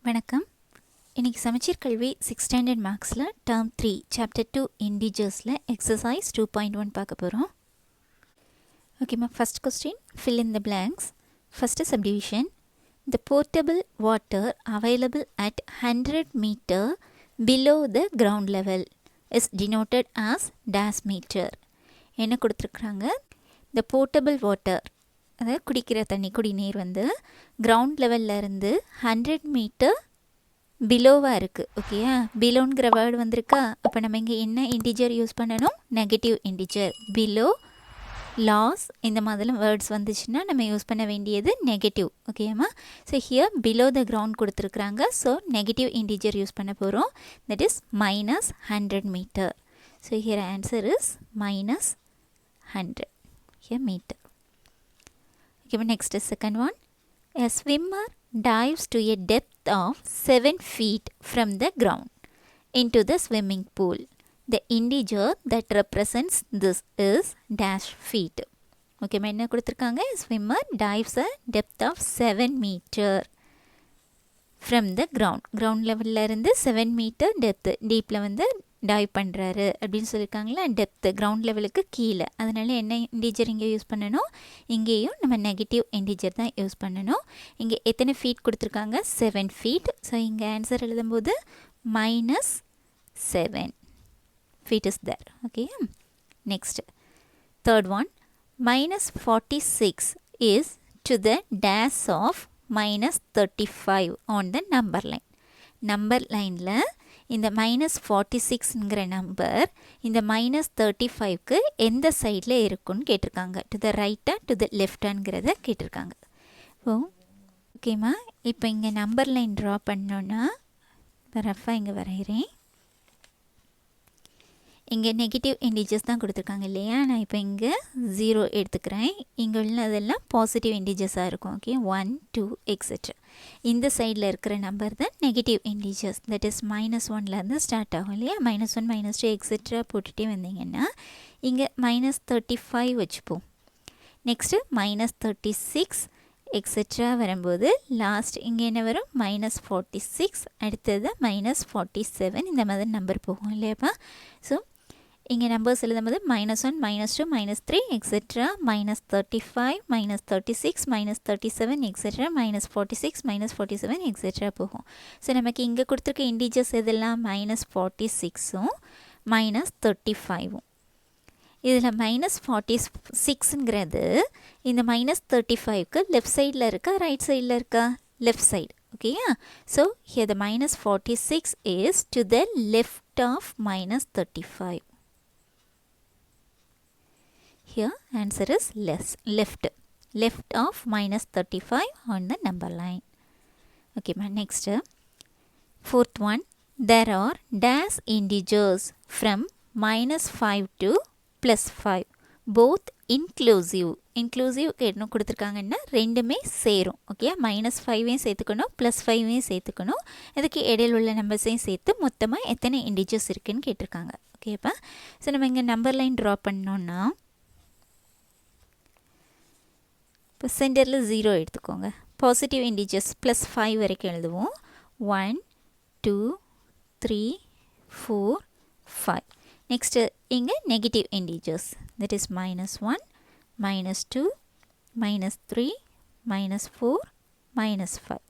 வணக்கம். இன்னைக்கு சமச்சீர் கல்வி 6th ஸ்டாண்டர்ட் மேக்ஸில் டேர்ம் 3 சாப்டர் 2 இண்டிஜர்ஸில் எக்ஸசைஸ் 2.1 பார்க்க போகிறோம். ஓகேம்மா, first question fill in the blanks. First subdivision. The portable water available at 100 meter below the ground level is denoted as dash meter. என்ன கொடுத்துருக்குறாங்க? The portable water, அதாவது குடிக்கிற தண்ணி குடிநீர் வந்து கிரவுண்ட் லெவலில் இருந்து 100 மீட்டர் பிலோவாக இருக்குது. ஓகேயா, பிலோங்கிற வேர்டு வந்திருக்கா? அப்போ நம்ம இங்கே என்ன இன்டிஜர் யூஸ் பண்ணணும்? Negative integer. பிலோ, லாஸ் இந்த மாதிரிலாம் வேர்ட்ஸ் வந்துச்சுன்னா நம்ம யூஸ் பண்ண வேண்டியது நெகட்டிவ். ஓகேம்மா, so here below the ground கொடுத்துருக்குறாங்க. ஸோ நெகட்டிவ் இன்டிஜர் யூஸ் பண்ண போகிறோம். That is minus 100 metre. So here answer is minus 100 here meter. Okay, next is second one. A swimmer dives to a depth of 7 feet from the ground into the swimming pool. The integer that represents this is dash feet. Okay, என்ன கொடுத்துருக்காங்க? Swimmer dives a depth of 7 meter from the ground. Ground level இருந்து 7 meter depth டீப்பில் வந்து dive பண்ணுறாரு அப்படின்னு சொல்லியிருக்காங்களா? Depth ground லெவலுக்கு கீழே. அதனால என்ன இன்டிஜர் இங்கே யூஸ் பண்ணணும்? இங்கேயும் நம்ம நெகட்டிவ் இன்டிஜர் தான் யூஸ் பண்ணணும். இங்கே எத்தனை ஃபீட் கொடுத்துருக்காங்க? 7 feet. ஸோ இங்கே ஆன்சர் எழுதும்போது -7 feet is there. Okay. Next, third one. -46 is to the dash of -35 on the number line. Number லைனில் இந்த -46ங்கிற நம்பர் இந்த -35க்கு எந்த சைடில் இருக்குன்னு கேட்டிருக்காங்க. டு த ரைட்டா டு த லெஃப்டாங்கிறத கேட்டிருக்காங்க. ஓகேம்மா, இப்போ இங்கே நம்பர் லைன் ட்ரா பண்ணோன்னா ரஃபாக இங்கே வரைகிறேன். இங்கே நெகட்டிவ் இன்டிஜர்ஸ் தான் கொடுத்துருக்காங்க இல்லையா? நான் இப்போ இங்கே 0 எடுத்துக்கிறேன். இங்கே உள்ளதெல்லாம் பாசிட்டிவ் இன்டிஜர்ஸாக இருக்கும். Okay, 1 2 etcetera. இந்த சைடில் இருக்கிற நம்பர் தான் நெகட்டிவ் இன்டிஜர்ஸ். தட் இஸ் -1லேருந்து ஸ்டார்ட் ஆகும் இல்லையா? -1 -2 எக்ஸெட்ரா போட்டுகிட்டே வந்தீங்கன்னா இங்கே -35 வச்சுப்போம். நெக்ஸ்ட்டு -36 எக்ஸெட்ரா வரும்போது லாஸ்ட் இங்கே என்ன வரும்? -46. அடுத்தது -47. இந்த மாதிரி நம்பர் போகும் இல்லையாப்பா? ஸோ இங்கே நம்பர்ஸ் எழுதும்போது -1 -2 -3 எக்ஸெட்ரா -35 -36 -37 எக்ஸெட்ரா -46 -47 எக்ஸெட்ரா போகும். ஸோ நமக்கு இங்கே கொடுத்துருக்க இன்டிஜர்ஸ் எதெல்லாம்? -46ம் -35ம். இதில் -46ங்கிறது இந்த -35க்கு லெஃப்ட் சைடில் இருக்கா ரைட் சைடில் இருக்கா? Left side. ஓகேயா? So here the -46 is to the left of -35. Here answer is left of -35 on the number line. Okay, my next, fourth one. There are dash integers from -5 to +5, both inclusive என்ன கொடுத்துருக்காங்கன்னா ரெண்டுமே சேரும். Okay, -5ஐயும் சேர்த்துக்கணும் +5ஐயும் சேர்த்துக்கணும். இதுக்கு இடையில் உள்ள நம்பர்ஸையும் சேர்த்து மொத்தமாக எத்தனை இன்டிஜர்ஸ் இருக்குன்னு கேட்டிருக்காங்க. ஓகேப்பா, ஸோ நம்ம இங்கே நம்பர் லைன் ட்ரா பண்ணோன்னா இப்போ சென்டரில் 0 எடுத்துக்கோங்க. பாசிட்டிவ் இன்டிஜர்ஸ் +5 வரைக்கும் எழுதுவோம். 1 2 3 4 5. நெக்ஸ்ட்டு இங்கே நெகட்டிவ் இன்டிஜர்ஸ். That is -1 -2 -3 -4 -5.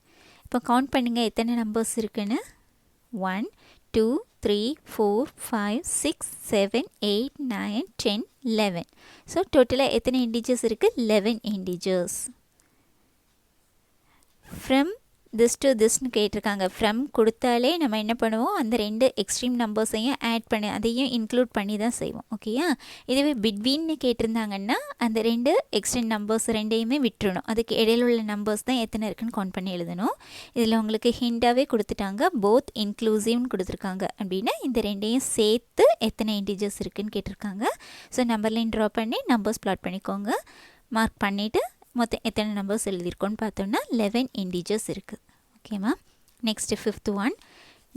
இப்போ கவுண்ட் பண்ணுங்கள் எத்தனை நம்பர்ஸ் இருக்குன்னு. 1 2 3 4 5 6 7 8 9 10 11. ஸோ டோட்டலாக எத்தனை இன்டிஜர்ஸ் இருக்குது? 11 இன்டிஜர்ஸ். ஃப்ரம் திஸ் டு திஸ்ன்னு கேட்டிருக்காங்க. ஃப்ரம் கொடுத்தாலே நம்ம என்ன பண்ணுவோம்? அந்த ரெண்டு எக்ஸ்ட்ரீம் நம்பர்ஸையும் ஆட் பண்ணி அதையும் இன்க்ளூட் பண்ணி தான் செய்வோம். ஓகேயா? இதுவே பிட்வீன்னு கேட்டிருந்தாங்கன்னா அந்த ரெண்டு எக்ஸ்ட்ரீம் நம்பர்ஸ் ரெண்டையுமே விட்டுறணும். அதுக்கு இடையில உள்ள நம்பர்ஸ் தான் எத்தனை இருக்குன்னு கவுண்ட் பண்ணி எழுதணும். இதில் உங்களுக்கு ஹிண்டாகவே கொடுத்துட்டாங்க. போத் இன்க்ளூசிவ்னு கொடுத்துருக்காங்க. அப்படின்னா இந்த ரெண்டையும் சேர்த்து எத்தனை இன்டிஜர்ஸ் இருக்குன்னு கேட்டிருக்காங்க. ஸோ நம்பர் லைன் ட்ரா பண்ணி நம்பர்ஸ் ப்ளாட் பண்ணிக்கோங்க. மார்க் பண்ணிவிட்டு மொத்தம் எத்தனை நம்பர்ஸ் எழுதியிருக்கோன்னு பார்த்தோம்னா 11 இன்டிஜர்ஸ் இருக்குது. ஓகேம்மா, next fifth one.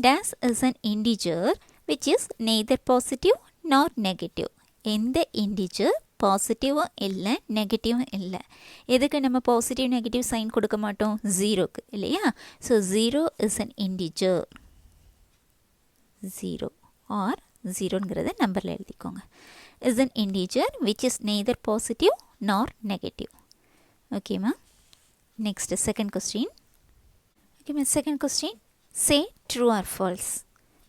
dash is an integer which is neither positive nor negative. எந்த இன்டிஜர் பாசிட்டிவும் இல்லை நெகட்டிவும் இல்லை. எதுக்கு நம்ம பாசிட்டிவ் நெகட்டிவ் சைன் கொடுக்க மாட்டோம்? ஜீரோக்கு இல்லையா? So zero is an integer. Zero or ஜீரோங்கிறத நம்பரில் எழுதிக்கோங்க. Is an integer which is neither positive nor negative. ஓகேம்மா. Next second question. ஓகேம்மா, second question. Say true or false.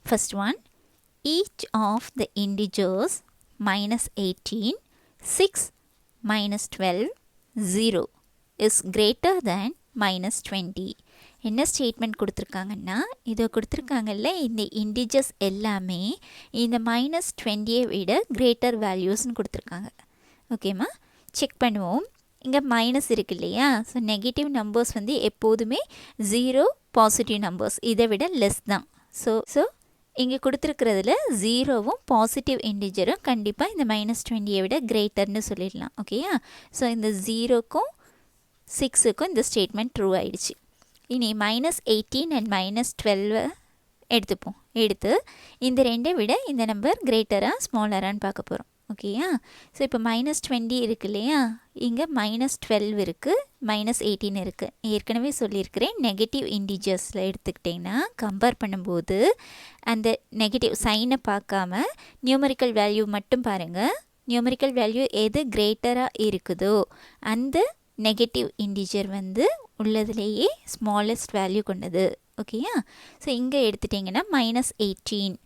First one, each of the integers minus 18, 6, minus 12, 0 is greater than minus 20. என்ன statement கொடுத்துருக்காங்கன்னா, இதை கொடுத்துருக்காங்கல்ல, இந்த integers எல்லாமே இந்த minus 20யை விட greater வேல்யூஸ்ன்னு கொடுத்துருக்காங்க. ஓகேம்மா, செக் பண்ணுவோம். இங்கே மைனஸ் இருக்கு இல்லையா? ஸோ நெகட்டிவ் நம்பர்ஸ் வந்து எப்போதுமே ஜீரோ, பாசிட்டிவ் நம்பர்ஸ் இதை விட லெஸ் தான். ஸோ இங்கே கொடுத்துருக்கிறதுல ஜீரோவும் பாசிட்டிவ் இன்டிஜரும் கண்டிப்பாக இந்த மைனஸ் 20யை விட கிரேட்டர்னு சொல்லிடலாம். ஓகேயா? ஸோ இந்த ஜீரோக்கும் 6க்கும் இந்த ஸ்டேட்மெண்ட் ட்ரூ ஆயிடுச்சு. இனி மைனஸ் 18 அண்ட் மைனஸ் 12 எடுத்துப்போம். எடுத்து இந்த ரெண்டை விட இந்த நம்பர் கிரேட்டராக ஸ்மாலரான்னு பார்க்க போகிறோம். ஓகேயா? ஸோ இப்போ மைனஸ் 20 இருக்கு இல்லையா? இங்கே மைனஸ் 12 இருக்குது, மைனஸ் 18 இருக்குது. ஏற்கனவே சொல்லியிருக்கிறேன், நெகட்டிவ் இன்டிஜர்ஸில் எடுத்துக்கிட்டிங்கன்னா கம்பேர் பண்ணும்போது அந்த நெகட்டிவ் சைனை பார்க்காம நியூமரிக்கல் வேல்யூ மட்டும் பாருங்கள். நியூமரிக்கல் வேல்யூ எது கிரேட்டராக இருக்குதோ அந்த நெகட்டிவ் இன்டிஜர் வந்து உள்ளதுலேயே ஸ்மாலஸ்ட் வேல்யூ கொண்டது. ஓகேயா? ஸோ இங்கே எடுத்துட்டிங்கன்னா மைனஸ் 18,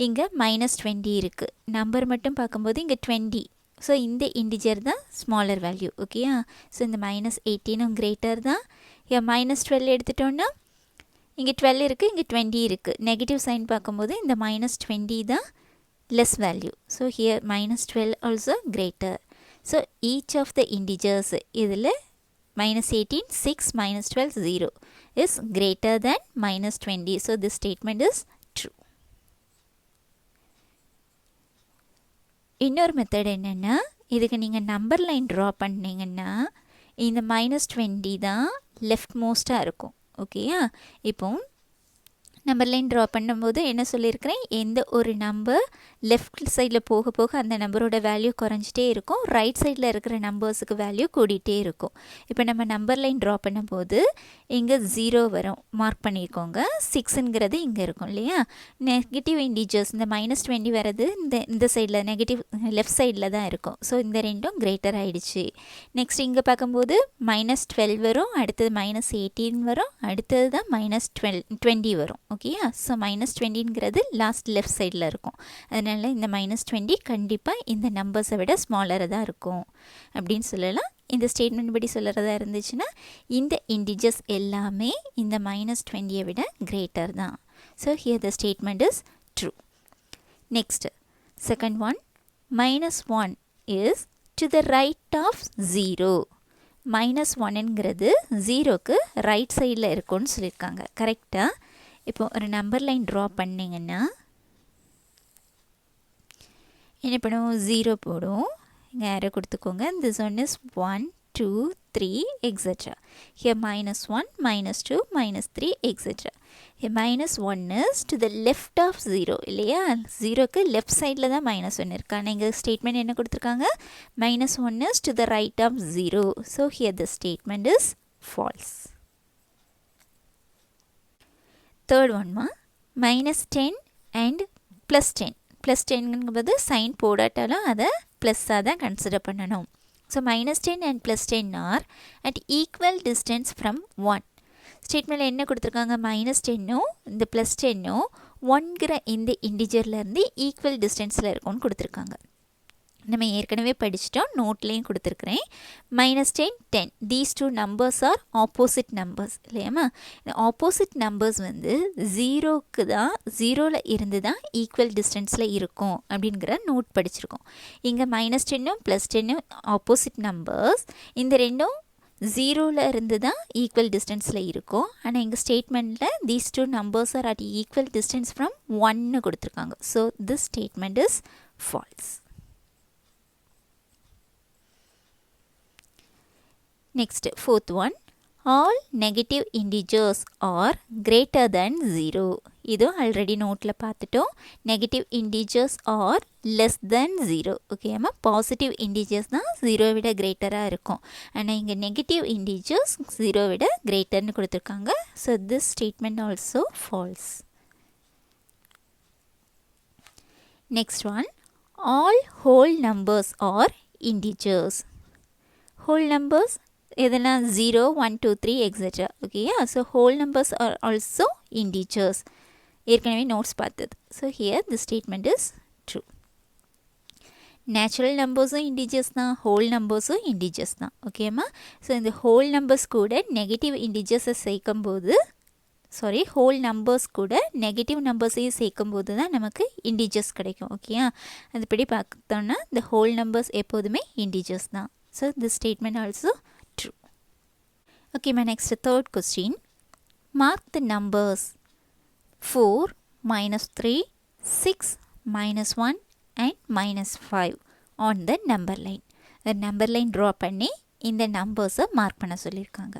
இங்கே மைனஸ் 20 இருக்குது. நம்பர் மட்டும் பார்க்கும்போது இங்கே 20. ஸோ இந்த இன்டிஜர் தான் ஸ்மாலர் வேல்யூ. ஓகேயா? ஸோ இந்த மைனஸ் 18ம் கிரேட்டர் தான். மைனஸ் 12 எடுத்துட்டோன்னா இங்கே 12 இருக்குது, இங்கே 20 இருக்குது. நெகட்டிவ் சைன் பார்க்கும்போது இந்த மைனஸ் 20 தான் less value. So here minus 12 also greater. So each of the integers இதில் minus 18, 6, minus 12, 0 is greater than minus 20. So this statement is true. இன்னொரு மெத்தட் என்னென்னா, இதுக்கு நீங்கள் நம்பர் லைன் ட்ரா பண்ணிங்கன்னா இந்த மைனஸ் 20 தான் லெஃப்ட் மோஸ்ட்டாக இருக்கும். ஓகேயா? இப்போ நம்பர் லைன் ட்ரா பண்ணும்போது என்ன சொல்லியிருக்கிறேன், எந்த ஒரு நம்பர் லெஃப்ட் சைடில் போக போக அந்த நம்பரோட வேல்யூ குறைஞ்சிட்டே இருக்கும், ரைட் சைடில் இருக்கிற நம்பர்ஸுக்கு வேல்யூ கூடிகிட்டே இருக்கும். இப்போ நம்ம நம்பர் லைன் ட்ரா பண்ணும்போது இங்கே 0 வரும், மார்க் பண்ணியிருக்கோங்க. 6ங்கிறது இங்கே இருக்கும் இல்லையா? நெகட்டிவ் இன்டிஜர்ஸ் இந்த மைனஸ் 20 வர்றது இந்த சைடில் நெகட்டிவ் லெஃப்ட் சைடில் தான் இருக்கும். ஸோ இந்த ரெண்டும் கிரேட்டர் ஆகிடுச்சு. நெக்ஸ்ட் இங்கே பார்க்கும்போது மைனஸ் 12 வரும், அடுத்தது மைனஸ் 18 வரும், அடுத்தது தான் மைனஸ் 20 வரும். ஓகேயா? ஸோ மைனஸ் 20ங்கிறது லாஸ்ட் லெஃப்ட் சைடில் இருக்கும். அதனால் இந்த மைனஸ் 20 கண்டிப்பாக இந்த நம்பர்ஸை விட ஸ்மாலராக தான் இருக்கும் அப்படின்னு சொல்லலாம். இந்த ஸ்டேட்மெண்ட் படி சொல்கிறதா இருந்துச்சுன்னா இந்த இன்டிஜர்ஸ் எல்லாமே இந்த மைனஸ் 20யை விட கிரேட்டர் தான். So here the statement is true. Next second one, minus 1 is to the right of 0. Minus 1ங்கிறது 0க்கு ரைட் சைடில் இருக்கும்னு சொல்லியிருக்காங்க. கரெக்டாக? இப்போ ஒரு நம்பர் லைன் ட்ரா பண்ணிங்கன்னா என்ன பண்ணுவோம், 0 போடும், இங்கே ஏரோ கொடுத்துக்கோங்க. This one is 1, 2, 3 etcetera. Here minus 1, minus 2, minus 3 etcetera. Here minus 1 is to the left of 0 இல்லையா? 0க்கு லெஃப்ட் சைடில் தான் மைனஸ் 1 இருக்கு. ஆனால் இங்கே ஸ்டேட்மெண்ட் என்ன கொடுத்துருக்காங்க, minus 1 is to the right of 0. So here the statement is false. Third ஒன்மா, மைனஸ் 10 அண்ட் ப்ளஸ் 10. ப்ளஸ் 10ங்கும்போது சைன் போடாட்டாலும் அதை ப்ளஸ்ஸாக தான் கன்சிடர் பண்ணணும். So minus 10 and plus 10 are at equal distance from 1. ஸ்டேட்மெண்ட்டில் என்ன கொடுத்துருக்காங்க, மைனஸ் 10ம் இந்த ப்ளஸ் 10ம் 1ங்கிற இந்த இன்டிஜர்லேருந்து ஈக்குவல் டிஸ்டன்ஸில் இருக்கும்னு கொடுத்துருக்காங்க. நம்ம ஏற்கனவே படிச்சிட்டோம், நோட்லேயும் கொடுத்துருக்குறேன். Minus 10, 10 these two numbers are opposite numbers இல்லையாம்மா? இந்த ஆப்போசிட் நம்பர்ஸ் வந்து 0க்கு தான், 0ல் இருந்து தான் ஈக்குவல் டிஸ்டன்ஸில் இருக்கும் அப்படிங்கிற நோட் படிச்சிருக்கோம். இங்கே மைனஸ் 10ம் ப்ளஸ் 10ம் ஆப்போசிட் நம்பர்ஸ், இந்த ரெண்டும் 0ல் இருந்து தான் ஈக்குவல் டிஸ்டன்ஸில் இருக்கும். ஆனால் எங்கள் ஸ்டேட்மெண்ட்டில் these two numbers are at equal distance from 1ன்னு கொடுத்துருக்காங்க. So this statement is false. Next, fourth one, all negative integers are greater than 0. இது ஆல்ரெடி நோட்டில் பார்த்துட்டோம். Negative integers are less than 0. Okay, நம்ம பாசிட்டிவ் இன்டிஜர்ஸ் தான் 0 விட கிரேட்டராக இருக்கும். ஆனால் இங்கே நெகட்டிவ் இன்டிஜர்ஸ் 0 விட கிரேட்டர்னு கொடுத்துருக்காங்க. So this statement also false. Next one, all whole numbers are integers. Whole numbers எதெல்லாம் 0, 1, 2, 3 etc. okay, so whole numbers are also integers. ஏற்கனவே நோட்ஸ் பார்த்தது. So here the statement is true. Natural நம்பர்ஸும் integers தான், whole நம்பர்ஸும் integers தான். ஓகேம்மா, so இந்த whole numbers கூட நெகட்டிவ் இன்டிஜர்ஸை சேர்க்கும்போது ஹோல் நம்பர்ஸ் கூட நெகட்டிவ் நம்பர்ஸையும் சேர்க்கும்போது தான் நமக்கு இன்டிஜர்ஸ் கிடைக்கும். ஓகேயா, அதுபடி பார்த்தோம்னா இந்த ஹோல் நம்பர்ஸ் எப்போதுமே இன்டிஜர்ஸ் தான். So this statement also true. ஓகேம்மா, next third question. Mark the numbers 4, -3, 6, -1 and -5 on the number line. The number line draw பண்ணி இந்த நம்பர்ஸை மார்க் பண்ண சொல்லியிருக்காங்க.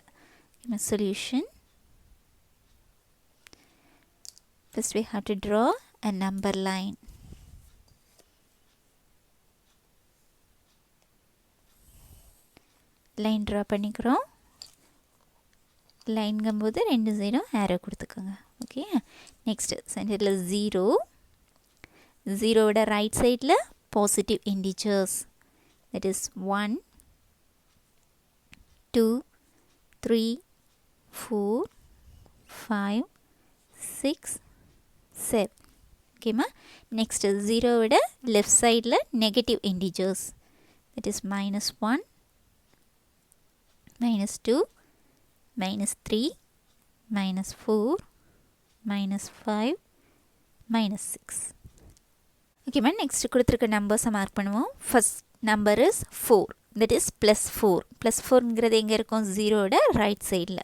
Solution, first we have to draw a number line. Line draw பண்ணிக்கிறோம். லைன்ங்கும்போது 2 0 ஆரோ கொடுத்துக்கோங்க. Okay, next சென்டரில் 0, 0வோட right சைடில் பாசிட்டிவ் இன்டிஜர்ஸ், தட் இஸ் 1, 2, 3, 4, 5, 6, 7. ஓகேம்மா, நெக்ஸ்ட் 0வோட லெஃப்ட் சைடில் நெகட்டிவ் இன்டிஜர்ஸ், தட் இஸ் -1, -2, -3, -4, -5, -6. ஓகேம்மா, நெக்ஸ்ட் கொடுத்துருக்க நம்பர்ஸை மார்க் பண்ணுவோம். First number is 4, that is +4. +4ங்கிறது எங்கே இருக்கும்? 0வோட ரைட் சைடில்.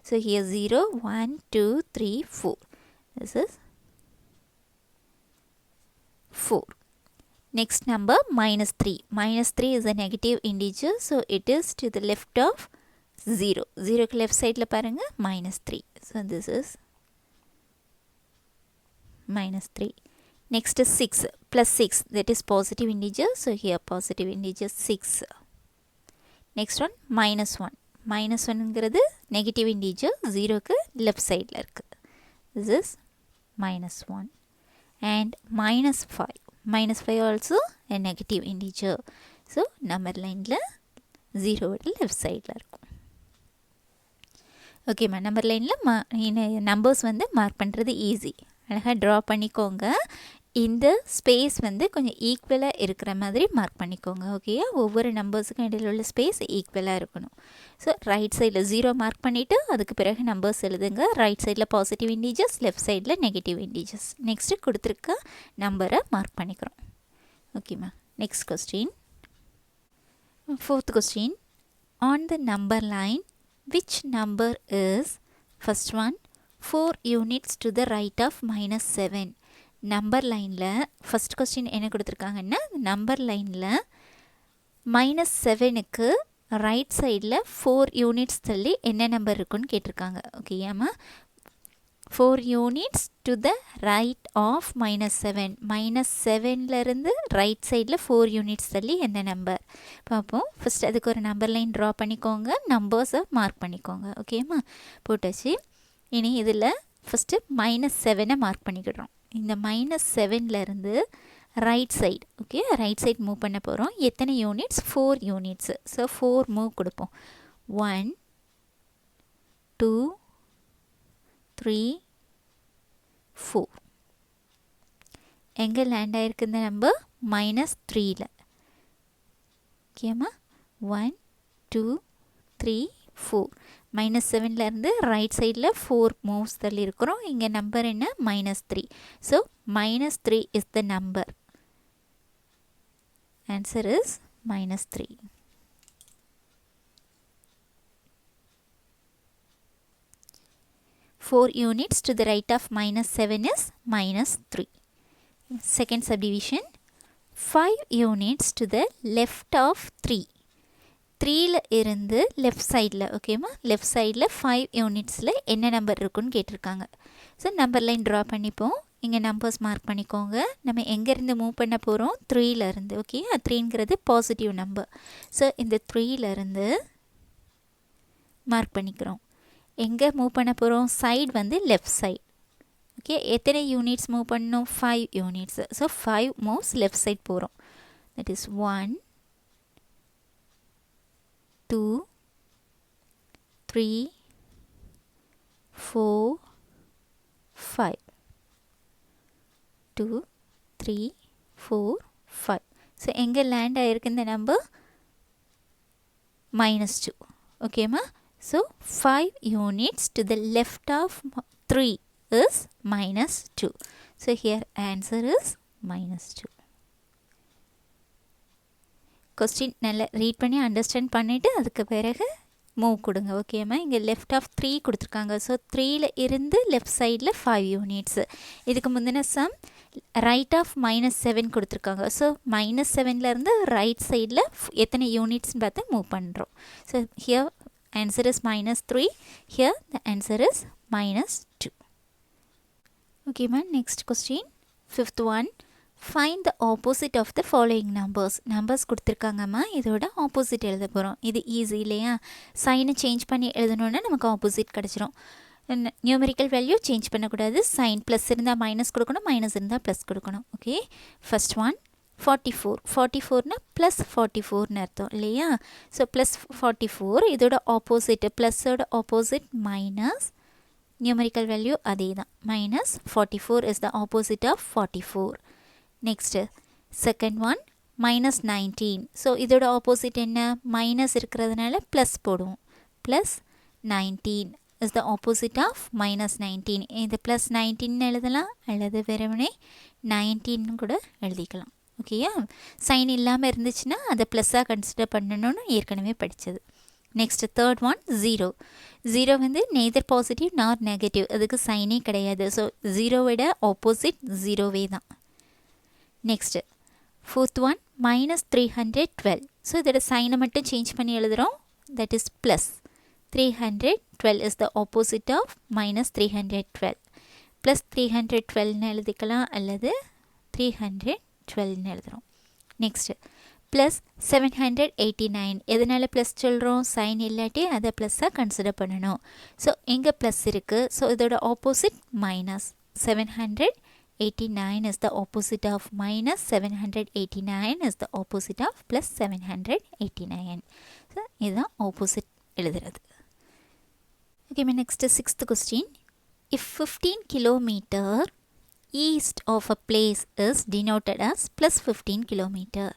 So here 0, 1, 2, 3, 4. This is 4. Next number -3. -3 is a negative integer, so it is to the left of 0. 0க்கு left sideல பாருங்க -3. So this is -3. Next is 6, +6, that is positive integer, so here positive integer 6. Next one -1. -1ங்கிறது negative integer, 0க்கு left sideல இருக்கு. This is -1. And -5. -5 also a negative integer. So number lineல 0வோட left sideல இருக்கும். ஓகேம்மா, number லைனில் numbers வந்து mark பண்ணுறது easy. அழகாக draw பண்ணிக்கோங்க. இந்த ஸ்பேஸ் வந்து கொஞ்சம் ஈக்குவலாக இருக்கிற மாதிரி மார்க் பண்ணிக்கோங்க. ஓகேயா, ஒவ்வொரு நம்பர்ஸுக்கும் இடையில் உள்ள ஸ்பேஸ் ஈக்குவலாக இருக்கணும். ஸோ ரைட் சைடில் 0 மார்க் பண்ணிவிட்டு அதுக்கு பிறகு நம்பர்ஸ் எழுதுங்க. ரைட் சைடில் பாசிட்டிவ் இன்டிஜர்ஸ், லெஃப்ட் சைடில் நெகட்டிவ் இன்டிஜர்ஸ். நெக்ஸ்ட்டு கொடுத்துருக்க நம்பரை மார்க் பண்ணிக்கிறோம். ஓகேம்மா, next question, fourth question. On the number line which number is first one 4 units to the right of -7. Number லைனில் ஃபஸ்ட் கொஸ்டின் என்ன கொடுத்துருக்காங்கன்னா, நம்பர் லைனில் -7க்கு ரைட் சைடில் 4 யூனிட்ஸ் தள்ளி என்ன நம்பர் இருக்குன்னு கேட்டிருக்காங்க. ஓகேயாம்மா, 4 units to the right of -7. -7லேருந்து ரைட் சைடில் 4 யூனிட்ஸ் தள்ளி என்ன நம்பர் பார்ப்போம். ஃபஸ்ட் அதுக்கு ஒரு நம்பர் லைன் ட்ரா பண்ணிக்கோங்க, நம்பர்ஸை மார்க் பண்ணிக்கோங்க. ஓகேம்மா, போட்டாச்சு. இனி இதில் ஃபஸ்ட்டு -7 மார்க் பண்ணிக்கிடுறோம். இந்த -7லேருந்து right side, okay, right side move பண்ண போகிறோம். எத்தனை யூனிட்ஸ்? 4 யூனிட்ஸு. ஸோ 4 மூவ் கொடுப்போம். 1, 2, 3, 4. எங்கே லேண்ட் ஆகிருக்கு இந்த நம்பர்? -3ல். ஓகேம்மா, 1, 2, 3, 4. -7லேருந்து ரைட் சைடில் 4 மூவ்ஸ் தள்ளி இருக்கிறோம். இங்கே நம்பர் என்ன? -3. So -3 is the number. Answer is -3. Four units to the right of -7 is -3. Second subdivision, 5 units to the left of 3. 3ல இருந்து லெஃப்ட் சைடில் ஓகேம்மா லெஃப்ட் சைடில் 5 யூனிட்ஸில் என்ன நம்பர் இருக்குன்னு கேட்டிருக்காங்க. ஸோ நம்பர் லைன் ட்ரா பண்ணிப்போம். இங்கே நம்பர்ஸ் மார்க் பண்ணிக்கோங்க. நம்ம எங்கேருந்து மூவ் பண்ண போகிறோம்? 3ல இருந்து. ஓகே 3ங்கிறது பாசிட்டிவ் நம்பர். ஸோ இந்த 3ல இருந்து மார்க் பண்ணிக்கிறோம். எங்கே மூவ் பண்ண போகிறோம்? சைடு வந்து லெஃப்ட் சைடு. ஓகே எத்தனை யூனிட்ஸ் மூவ் பண்ணணும்? 5 units. So 5 moves left side போகிறோம். That is 1 2 3 4 5 2 3 4 5. ஸோ எங்கே லேண்ட் ஆகிருக்கு இந்த நம்பர்? -2. ஓகேம்மா so 5 units to the left of 3 is -2. So here answer is -2. Question நல்லா ரீட் பண்ணி அண்டர்ஸ்டாண்ட் பண்ணிவிட்டு அதுக்கு பிறகு மூவ் கொடுங்க. ஓகேம்மா இங்கே லெஃப்ட் ஆஃப் 3 கொடுத்துருக்காங்க. ஸோ 3ல இருந்து லெஃப்ட் சைடில் 5 யூனிட்ஸ். இதுக்கு முந்தின சம் ரைட் ஆஃப் -7 கொடுத்துருக்காங்க. ஸோ -7லேருந்து ரைட் சைடில் எத்தனை யூனிட்ஸ்னு பார்த்து மூவ் பண்ணுறோம். So here answer is -3. Here the answer is -2. Okay man, next question. 5th one. Find the opposite of the following numbers. Numbers கொடுத்துருக்காங்கம்மா, இதோட ஆப்போசிட் எழுத போகிறோம். இது ஈஸி இல்லையா? சைனை சேஞ்ச் பண்ணி எழுதணுன்னா நமக்கு ஆப்போசிட் கிடச்சிரும். நியூமெரிக்கல் வேல்யூ சேஞ்ச் பண்ணக்கூடாது. சைன் ப்ளஸ் இருந்தால் மைனஸ் கொடுக்கணும், மைனஸ் இருந்தால் ப்ளஸ் கொடுக்கணும். Okay first one 44. 44னா ப்ளஸ் 44னு அர்த்தம் இல்லையா? ஸோ ப்ளஸ் 44 இதோட ஆப்போசிட் ப்ளஸ்ஸோட ஆப்போசிட் மைனஸ் நியூமெரிக்கல் வேல்யூ அதே தான் -44 is the opposite of 44. Next second one -19. So இதோட ஆப்போசிட் என்ன? மைனஸ் இருக்கிறதுனால ப்ளஸ் போடுவோம். Plus 19 is the opposite of -19. இது ப்ளஸ் 19 எழுதலாம் அல்லது வெறுமனே 19 கூட எழுதிக்கலாம். ஓகேயா? சைன் இல்லாமல் இருந்துச்சுன்னா அதை ப்ளஸ்ஸாக கன்சிடர் பண்ணணும்னு ஏற்கனவே படித்தது. Next third one 0. 0 வந்து நெய்தர் பாசிட்டிவ் நார் நெகட்டிவ், அதுக்கு சைனே கிடையாது. ஸோ 0விட ஆப்போசிட் 0வே தான். Next fourth one -312. ஸோ இதோட சைனை மட்டும் சேஞ்ச் பண்ணி எழுதுகிறோம். That is plus 312 is the opposite of -312. Plus 312ன்னு எழுதிக்கலாம் அல்லது 312ன்னு எழுதுகிறோம். Next plus 789. எதனால் ப்ளஸ் சொல்கிறோம்? சைன் இல்லாட்டி அதை ப்ளஸ்ஸாக கன்சிடர் பண்ணணும். ஸோ எங்கே ப்ளஸ் இருக்குது? ஸோ இதோட opposite minus 789 is the opposite of -789 is the opposite of +789. So இதுதான் ஆப்போசிட் எழுதுறது. Okay next 6th question. If 15 kilometer east of a place is denoted as +15 kilometer,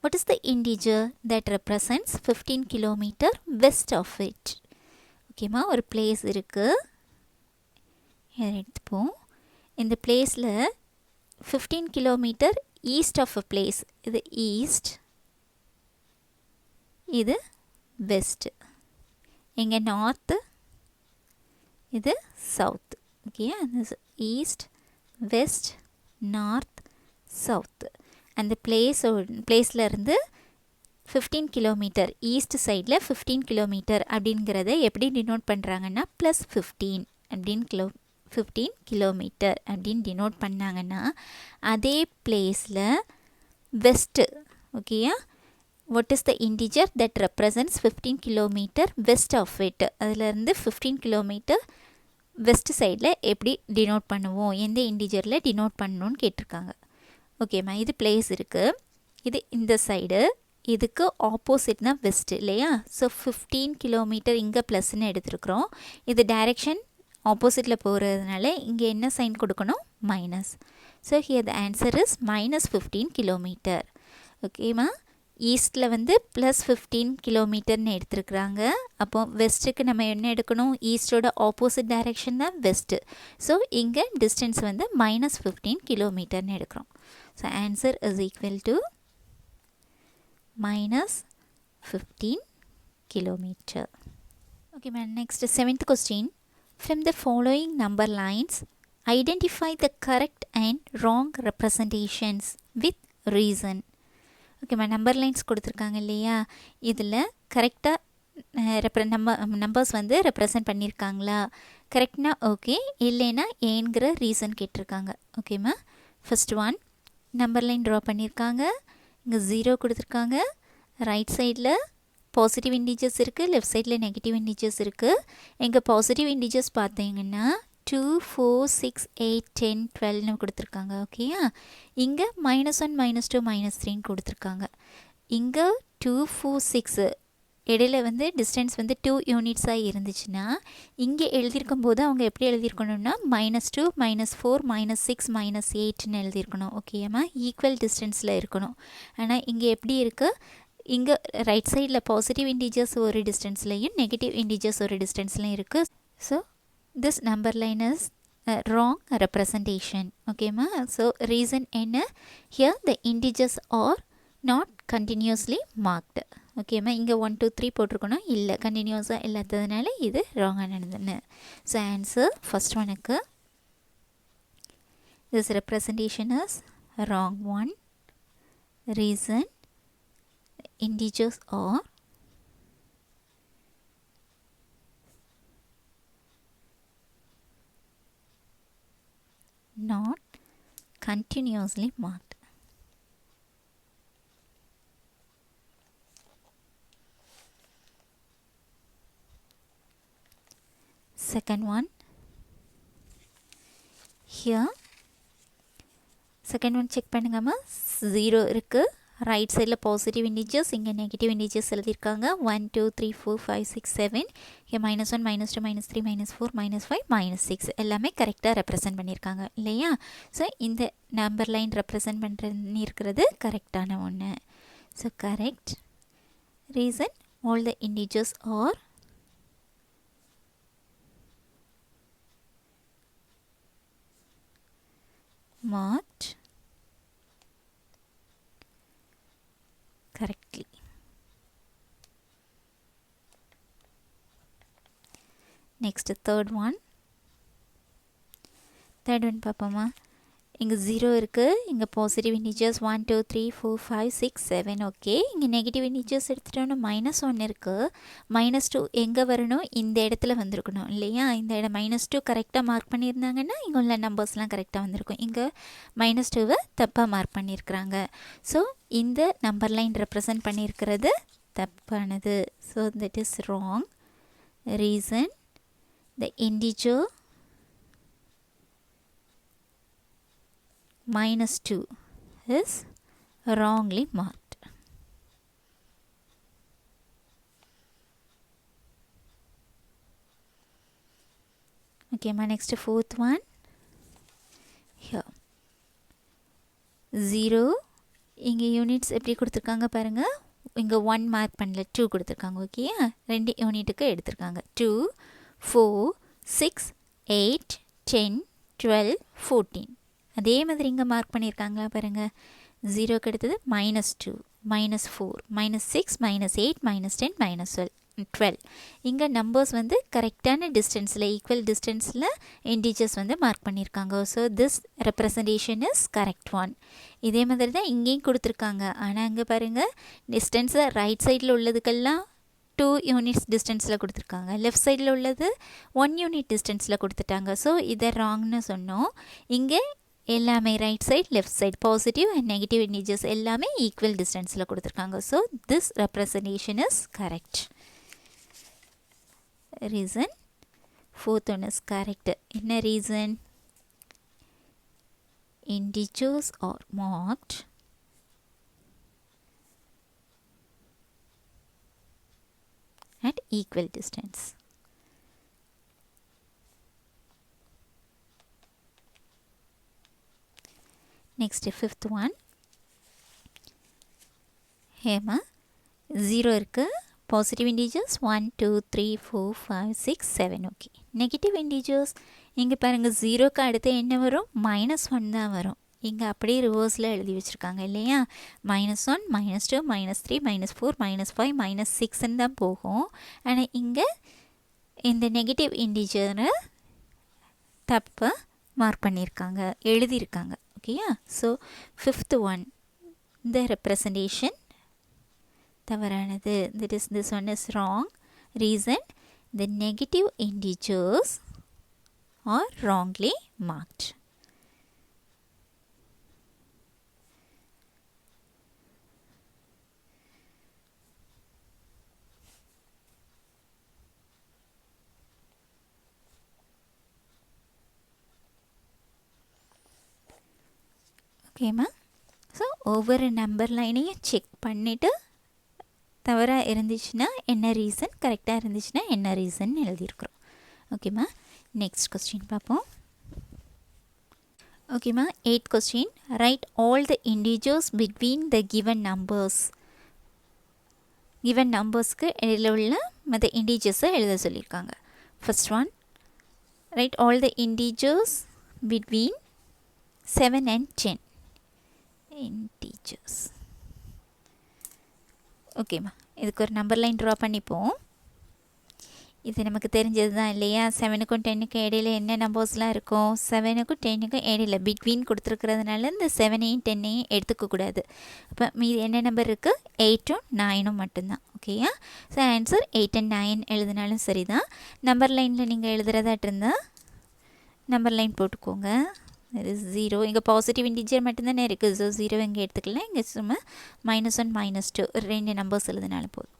what is the integer that represents 15 kilometer west of it? ஓகேம்மா ஒரு place இருக்குது, இதை எடுத்துப்போம். இந்த பிளேஸில் 15 kilometer east of a place. இது east, இது west. இங்கே நார்த்து, இது south. Okay east west north south. அந்த பிளேஸில் இருந்து 15 கிலோமீட்டர் ஈஸ்ட் சைடில் 15 கிலோமீட்டர் அப்படிங்கிறத எப்படி டினோட் பண்ணுறாங்கன்னா +15 அப்படின்னு 15 கிலோமீட்டர் அப்படின்னு டினோட் பண்ணாங்கன்னா அதே பிளேஸில் வெஸ்ட்டு. ஓகேயா? what is the integer that represents 15 kilometer west of it? அதிலிருந்து 15 kilometer வெஸ்ட் சைடில் எப்படி டினோட் பண்ணுவோம், எந்த இன்டிஜரில் டினோட் பண்ணணும்னு கேட்டிருக்காங்க. ஓகேம்மா இது பிளேஸ் இருக்குது, இது இந்த சைடு, இதுக்கு ஆப்போசிட் தான் வெஸ்ட் இல்லையா? ஸோ 15 கிலோமீட்டர் இங்கே ப்ளஸ்ன்னு எடுத்துருக்குறோம். இது டைரெக்ஷன் ஆப்போசிட்டில் போகிறதுனால இங்கே என்ன சைன் கொடுக்கணும்? Minus. So here the answer is -15 kilometre. ஓகேம்மா ஈஸ்ட்டில் வந்து +15 கிலோமீட்டர்னு எடுத்துருக்குறாங்க. அப்போ வெஸ்ட்டுக்கு நம்ம என்ன எடுக்கணும்? ஈஸ்டோட ஆப்போசிட் டைரெக்ஷன் தான் வெஸ்ட்டு. ஸோ இங்கே டிஸ்டன்ஸ் வந்து -15 கிலோமீட்டர்னு எடுக்கிறோம். So answer is equal to -15 kilometre. Okay ma'am next 7th question. From the following number lines, identify the correct and wrong representations with reason. ஓகேம்மா நம்பர் லைன்ஸ் கொடுத்துருக்காங்க இல்லையா? இதில் கரெக்டாக numbers வந்து ரெப்ரசன்ட் பண்ணியிருக்காங்களா? கரெக்ட்னா ஓகே, இல்லைன்னா ஏங்கிற ரீசன் கேட்டிருக்காங்க. ஓகேம்மா, first one number line draw பண்ணியிருக்காங்க. இங்கே 0 கொடுத்துருக்காங்க. ரைட் சைடில் பாசிட்டிவ் இன்டிஜர்ஸ் இருக்குது, லெஃப்ட் சைடில் நெகட்டிவ் இன்டிஜர்ஸ் இருக்குது. எங்கள் பாசிட்டிவ் இன்டிஜர்ஸ் பார்த்தீங்கன்னா 2, 4, 6, 8, 10, 12னு கொடுத்துருக்காங்க. ஓகேயா, இங்கே -1, -2, -3ன்னு கொடுத்துருக்காங்க. இங்கே 2, 4, 6 இடையில வந்து டிஸ்டன்ஸ் வந்து 2 யூனிட்ஸாக இருந்துச்சுன்னா இங்கே எழுதியிருக்கும் போது அவங்க எப்படி எழுதியிருக்கணும்னா -2, -4, -6, -8ன்னு எழுதியிருக்கணும். ஓகேம்மா, ஈக்குவல் டிஸ்டன்ஸில் இருக்கணும். ஆனால் இங்கே எப்படி இருக்குது? இங்கே ரைட் சைடில் பாசிட்டிவ் இன்டிஜர்ஸ் ஒரு டிஸ்டன்ஸ்லையும் நெகட்டிவ் இன்டிஜர்ஸ் ஒரு டிஸ்டன்ஸ்லையும் இருக்குது. So this number line is wrong representation. ஓகேம்மா, ஸோ ரீசன் என்ன? Here the integers are not continuously marked. ஓகேம்மா, இங்கே 1, 2, 3 போட்டிருக்கணும், இல்லை கண்டினியூஸாக இல்லாததுனால இது ராங்கானதுன்னு. ஸோ ஆன்சர் ஃபஸ்ட் ஒனுக்கு this representation is wrong one. Reason integers are not continuously marked. Second one, here second one check பண்ணுங்கம்மா. 0 இருக்குது. ரைட் சைடில் பாசிட்டிவ் இன்டிஜர்ஸ், இங்கே நெகட்டிவ் இன்டிஜர்ஸ் எழுதியிருக்காங்க. 1, 2, 3, 4, 5, 6, 7. இங்கே -1, -2, -3, -4, -5, -6 எல்லாமே கரெக்டாக ரெப்ரசன்ட் பண்ணியிருக்காங்க இல்லையா? ஸோ இந்த நம்பர் லைன் ரெப்ரசன்ட் பண்ணியிருக்கிறது கரெக்டான ஒன்று. So correct. Reason all the integers are marked correctly. Next third one பாப்போமா. இங்கே 0 இருக்குது. இங்கே பாசிட்டிவ் இன்டிஜர்ஸ் 1, 2, 3, 4, 5, 6, 7. ஓகே, இங்கே நெகட்டிவ் இன்டிஜர்ஸ் எடுத்துட்டோன்னா -1 இருக்குது. -2 எங்கே வரணும்? இந்த இடத்துல வந்திருக்கணும் இல்லையா? இந்த இடம் -2 கரெக்டாக மார்க் பண்ணியிருந்தாங்கன்னா இங்கே உள்ள நம்பர்ஸ்லாம் கரெக்டாக வந்திருக்கும். இங்கே -2வை தப்பாக மார்க் பண்ணியிருக்கிறாங்க. ஸோ இந்த நம்பர் லைன் ரெப்ரசன்ட் பண்ணியிருக்கிறது தப்பானது. So that is wrong. Reason the integer -2 is wrongly marked. Okay, my next fourth one here 0. இங்கே யூனிட்ஸ் எப்படி கொடுத்துருக்காங்க பாருங்கள். இங்கே 1 மார்க் பண்ணல, 2 கொடுத்துருக்காங்க. ஓகே, 2 யூனிட்டுக்கு எடுத்திருக்காங்க. 2, 4, 6, 8, 10, 12, 14. அதே மாதிரி இங்கே மார்க் பண்ணியிருக்காங்களா பாருங்கள். 0க்கு அடுத்தது -2, -4, -6, -8, -10, -12. இங்கே நம்பர்ஸ் வந்து கரெக்டான டிஸ்டன்ஸில் ஈக்குவல் டிஸ்டன்ஸில் இன்டிஜர்ஸ் வந்து மார்க் பண்ணியிருக்காங்க. So this representation is correct one. இதே மாதிரி தான் இங்கேயும் கொடுத்துருக்காங்க. ஆனால் இங்கே பாருங்கள், டிஸ்டன்ஸை ரைட் சைடில் உள்ளதுக்கெல்லாம் 2 யூனிட்ஸ் டிஸ்டன்ஸில் கொடுத்துருக்காங்க. லெஃப்ட் சைடில் உள்ளது 1 யூனிட் டிஸ்டன்ஸில் கொடுத்துட்டாங்க. ஸோ இதை ராங்னு சொன்னோம். இங்கே எல்லாமே right side left side positive and negative integers எல்லாமே ஈக்குவல் டிஸ்டன்ஸில் கொடுத்துருக்காங்க. So this representation is correct. Reason fourth one is correct. என்ன reason? Integers are marked at equal distance. Next fifth one, Hema 0 இருக்கு. Positive integers 1, 2, 3, 4, 5, 6, 7. Okay, negative integers இங்கே பாருங்கள். 0க்கு அடுத்து என்ன வரும்? -1 தான் வரும். இங்கே அப்படியே ரிவர்ஸில் எழுதி வச்சுருக்காங்க இல்லையா? -1, -2, -3, -4, -5, -6ன்னு தான் போகும். ஆனால் இங்கே இந்த நெகட்டிவ் இன்டிஜரை தப்பாக மார்க் பண்ணியிருக்காங்க, எழுதியிருக்காங்க. ஓகேயா? So fifth one, the representation தவறானது. That is, this one is wrong. Reason, the negative integers are wrongly marked. ஓகேம்மா. ஸோ ஒவ்வொரு நம்பர் லைனையும் செக் பண்ணிவிட்டு தவறாக இருந்துச்சுன்னா என்ன ரீசன், கரெக்டாக இருந்துச்சுன்னா என்ன ரீசன் எழுதியிருக்கிறோம். ஓகேம்மா. நெக்ஸ்ட் கொஸ்டின் பார்ப்போம். ஓகேம்மா. 8th question. Write all the integers between the given numbers. Given நம்பர்ஸ்க்கு இடையில் உள்ள மற்ற இண்டிஜர்ஸை எழுத சொல்லியிருக்காங்க. First one, write all the integers between 7 and 10. integers. ஓகேம்மா. இதுக்கு ஒரு நம்பர் லைன் ட்ரா பண்ணிப்போம். இது நமக்கு தெரிஞ்சது தான் இல்லையா? 7க்கும் 10க்கும் இடையில என்ன நம்பர்ஸ்லாம் இருக்கும்? 7க்கும் 10க்கும் இடையில பிட்வீன் கொடுத்துருக்கிறதுனால இந்த 7ஐயும் 10ஐயும் எடுத்துக்கக்கூடாது. அப்போ மீது என்ன நம்பர் இருக்குது? 8ம் 9ம் மட்டும்தான். ஓகேயா? ஸோ ஆன்சர் 8 and 9 எழுதினாலும் சரி தான். நம்பர் லைனில் நீங்கள் எழுதுறதாட்டு இருந்தால் நம்பர் லைன் போட்டுக்கோங்க. இது 0. இங்கே பாசிட்டிவ் இன்டிஜர் மட்டும்தானே இருக்குது. ஸோ 0 இங்கே எடுத்துக்கலாம். இங்கே சும்மா -1 -2 ரெண்டு நம்பர்ஸ் எழுதினாலும் போதும்.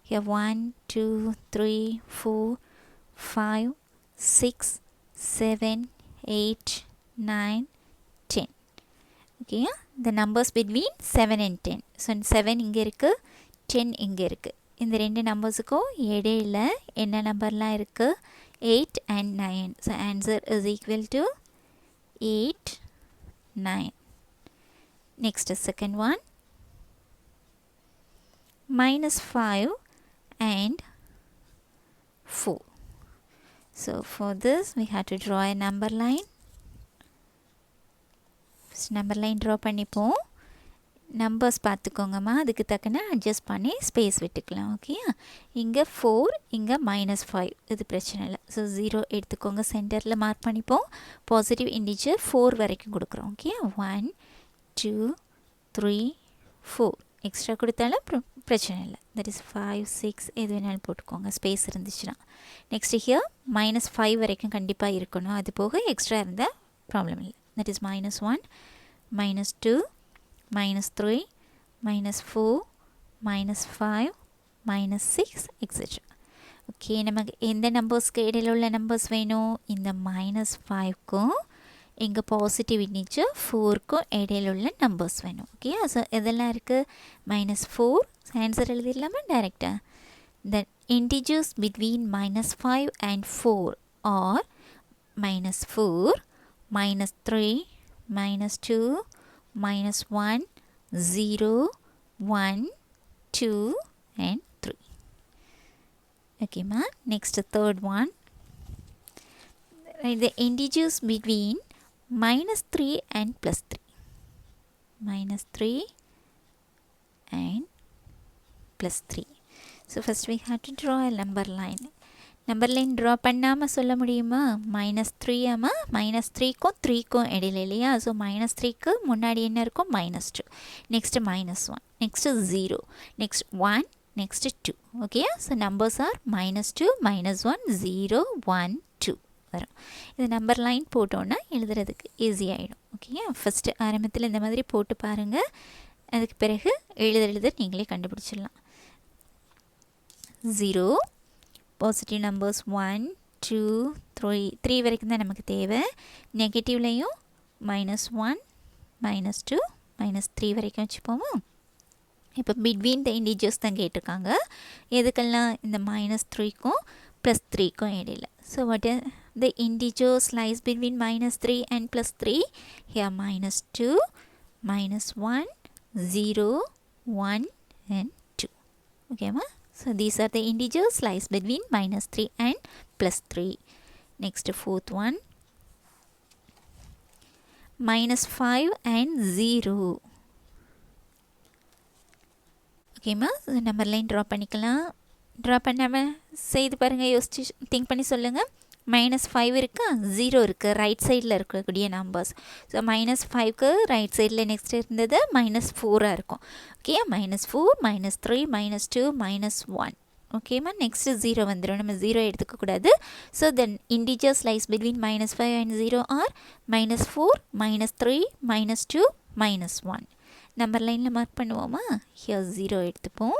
Here 1 2 3 4 5 6 7 8 9 10. Okay, the numbers between 7 and 10. So 7 இங்கே இருக்குது, 10 இங்கே இருக்குது. இந்த ரெண்டு நம்பர்ஸுக்கும் இடையில என்ன நம்பர்லாம் இருக்குது? 8 and 9. So answer is equal to 8 9. Next, second one, -5 and 4. So for this we have to draw a number line. First number line draw பண்ணிப்போம். நம்பர்ஸ் பார்த்துக்கோங்கம்மா, அதுக்கு தக்கன அட்ஜஸ்ட் பண்ணி ஸ்பேஸ் விட்டுக்கலாம். ஓகே, இங்கே 4 இங்கே -5 இது பிரச்சனை இல்லை. ஸோ 0 எடுத்துக்கோங்க, சென்டரில் மார்க் பண்ணிப்போம். பாசிட்டிவ் இண்டிஜர் 4 வரைக்கும் கொடுக்குறோம். ஓகே, 1 2 3 4 எக்ஸ்ட்ரா கொடுத்தாலும் பிரச்சனை இல்லை. தட் இஸ் 5 6 எது வேணாலும் போட்டுக்கோங்க ஸ்பேஸ் இருந்துச்சுன்னா. நெக்ஸ்ட் ஹியர் -5 வரைக்கும் கண்டிப்பாக இருக்கணும். அது போக எக்ஸ்ட்ரா இருந்தால் ப்ராப்ளம் இல்லை. That is -1 -2 -3 -4 -5 -6 etcetera. ஓகே, நமக்கு எந்த நம்பர்ஸ்க்கு இடையில உள்ள நம்பர்ஸ் வேணும்? இந்த -5க்கும் இங்கே பாசிட்டிவ் இன்டிஜர் 4க்கும் இடையில உள்ள நம்பர்ஸ் வேணும். ஓகே, ஸோ இதெல்லாம் இருக்குது. -4 ஆன்சர் எழுதிடலாமா டைரெக்டாக? த integers between -5 and 4 R -4 -3 -2 -1 0 1 2 and 3. Okay ma. Next, third one, the integers between -3 and +3. -3 and +3. So first we have to draw a number line. Number line draw பண்ணாமல் சொல்ல முடியுமா? -3 ஆமா, -3க்கும் 3க்கும் இடையில இல்லையா? ஸோ -3க்கு முன்னாடி என்ன இருக்கும்? -2. Next -1, next 0, next 1, next 2. Okay, so numbers are -2 -1 0 1 2 வரும். இது நம்பர் லைன் போட்டோன்னா எழுதுறதுக்கு ஈஸி ஆகிடும். ஓகே, ஃபஸ்ட்டு ஆரம்பத்தில் இந்த மாதிரி போட்டு பாருங்கள். அதுக்கு பிறகு எழுத நீங்களே கண்டுபிடிச்சிடலாம். 0 பாசிட்டிவ் நம்பர்ஸ் 1 2 3 வரைக்கும் தான் நமக்கு தேவை. நெகட்டிவ்லையும் -1 -2 -3 வரைக்கும் வச்சுப்போமா? இப்போ பிட்வீன் த இண்டிஜர்ஸ் தான் கேட்டிருக்காங்க. எதுக்கெல்லாம்? இந்த -3க்கும் +3க்கும் இடையில. So what the integers lies between -3 and +3? Here -2 -1 0 1 and 2. ஓகேம்மா? So these are the integers lies between -3 and +3. Next, fourth one, -5 and 0. Okay ma, so number line draw பண்ணிக்கலாம். ட்ரா பண்ணாமல் செய்து பாருங்கள், யோசிச்சு திங்க் பண்ணி சொல்லுங்கள். -5 இருக்கா, 0 இருக்குது ரைட் சைடில் இருக்கக்கூடிய நம்பர்ஸ். ஸோ -5க்கு ரைட் சைடில் நெக்ஸ்ட் இருந்தது -4 இருக்கும். ஓகே, -4 -3 -2 -1. ஓகேம்மா, நெக்ஸ்ட்டு 0 வந்துடும். நம்ம 0 எடுத்துக்கக்கூடாது. So then integers lies between -5 and 0 are -4 -3 -2 -1. Number லைனில் மார்க் பண்ணுவோமா? ஹியர் 0 எடுத்துப்போம்.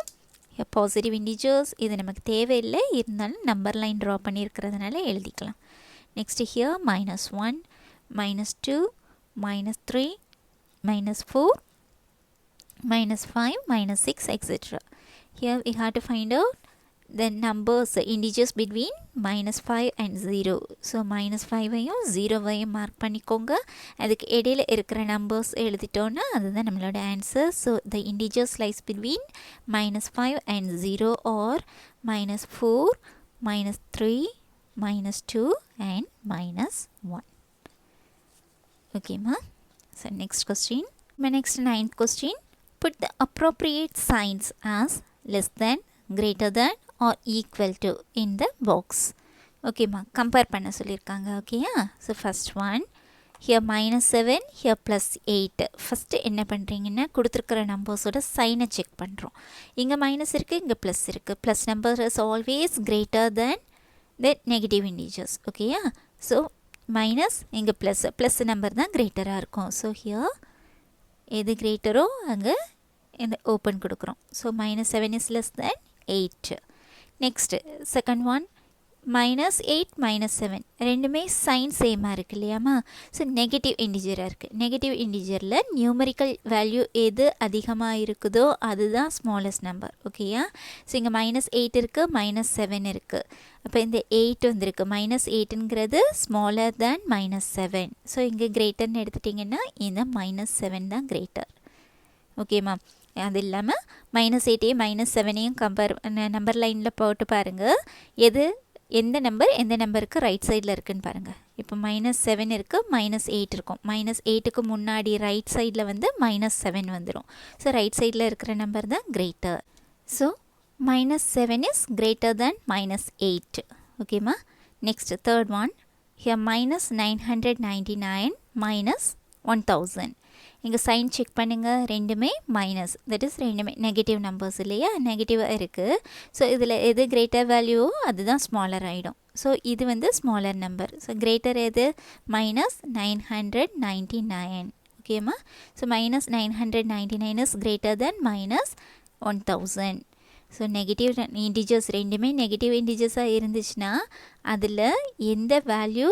ஹியர் பாசிட்டிவ் இண்டிஜர்ஸ், இது நமக்கு தேவையில்லை, இருந்தாலும் நம்பர் லைன் ட்ரா பண்ணியிருக்கிறதுனால எழுதிக்கலாம். Next here -1 -2 -3 -4 -5 -6 etc. Here we have to find out the numbers, integers between -5 and 0. So -5ஐயும் 0ஐயும் mark பண்ணிக்கோங்க. அதுக்கு இடையில இருக்கிற நம்பர்ஸ் எழுதிட்டோன்னா அதுதான் நம்மளோட answer. So the integers lies between -5 and 0 or -4 -3 -2 and -1. ஓகேம்மா. So next question. My next 9th question. Put the appropriate signs as less than, greater than or equal to in the box. ஓகேம்மா, compare பண்ண சொல்லியிருக்காங்க. ஓகேயா? So first one, here -7, here +8. First என்ன பண்ணுறீங்கன்னா, கொடுத்துருக்கிற நம்பர்ஸோட சைனை check பண்ணுறோம். இங்கே மைனஸ் இருக்குது, இங்கே ப்ளஸ் இருக்குது. Plus number is always greater than the negative integers. ஓகேயா? ஸோ மைனஸ், இங்கே ப்ளஸ் நம்பர் தான் கிரேட்டராக இருக்கும். ஸோ ஹியர் எது கிரேட்டரோ அங்கே இந்த ஓப்பன் கொடுக்குறோம். So -7 is less than 8. Next second one, -8 -7 ரெண்டுமே சைன் சேமாக இருக்குது இல்லையாம்மா? ஸோ நெகட்டிவ் இண்டிஜராக இருக்குது. நெகட்டிவ் இண்டிஜரில் நியூமரிக்கல் வேல்யூ எது அதிகமாக இருக்குதோ அதுதான் ஸ்மாலஸ்ட் நம்பர். ஓகேயா? ஸோ இங்கே -8 இருக்குது, -7 இருக்குது. அப்போ இந்த 8 வந்திருக்கு. -8ங்கிறது ஸ்மாலர் தேன் -7. ஸோ இங்கே கிரேட்டர்னு எடுத்துட்டிங்கன்னா இந்த -7 தான் கிரேட்டர். ஓகேம்மா? அது இல்லாமல் -8ஐயும் -7ஐயும் கம்பேர் நம்பர் லைனில் போட்டு பாருங்கள். எந்த நம்பருக்கு ரைட் சைடில் இருக்குதுன்னு பாருங்கள். இப்போ -7 இருக்குது, -8 இருக்கும். -8க்கு முன்னாடி ரைட் சைடில் வந்து -7 வந்துடும். ஸோ ரைட் சைடில் இருக்கிற நம்பர் தான் கிரேட்டர். ஸோ -7 இஸ் கிரேட்டர் தேன் -8. ஓகேம்மா? Next third one, here -999 -1000. இங்கே சைன் செக் பண்ணுங்கள். ரெண்டுமே மைனஸ், தட் இஸ் ரெண்டுமே நெகட்டிவ் நம்பர்ஸ் இல்லையா? நெகட்டிவாக இருக்குது. ஸோ இதில் எது கிரேட்டர் வேல்யூவோ அதுதான் ஸ்மாலர் ஆகிடும். ஸோ இது வந்து ஸ்மாலர் நம்பர். ஸோ கிரேட்டர் எது? -999. ஓகேம்மா? So -999 is greater then -1000. So negative integers ரெண்டுமே நெகட்டிவ் இண்டிஜர்ஸாக இருந்துச்சுன்னா அதில் எந்த வேல்யூ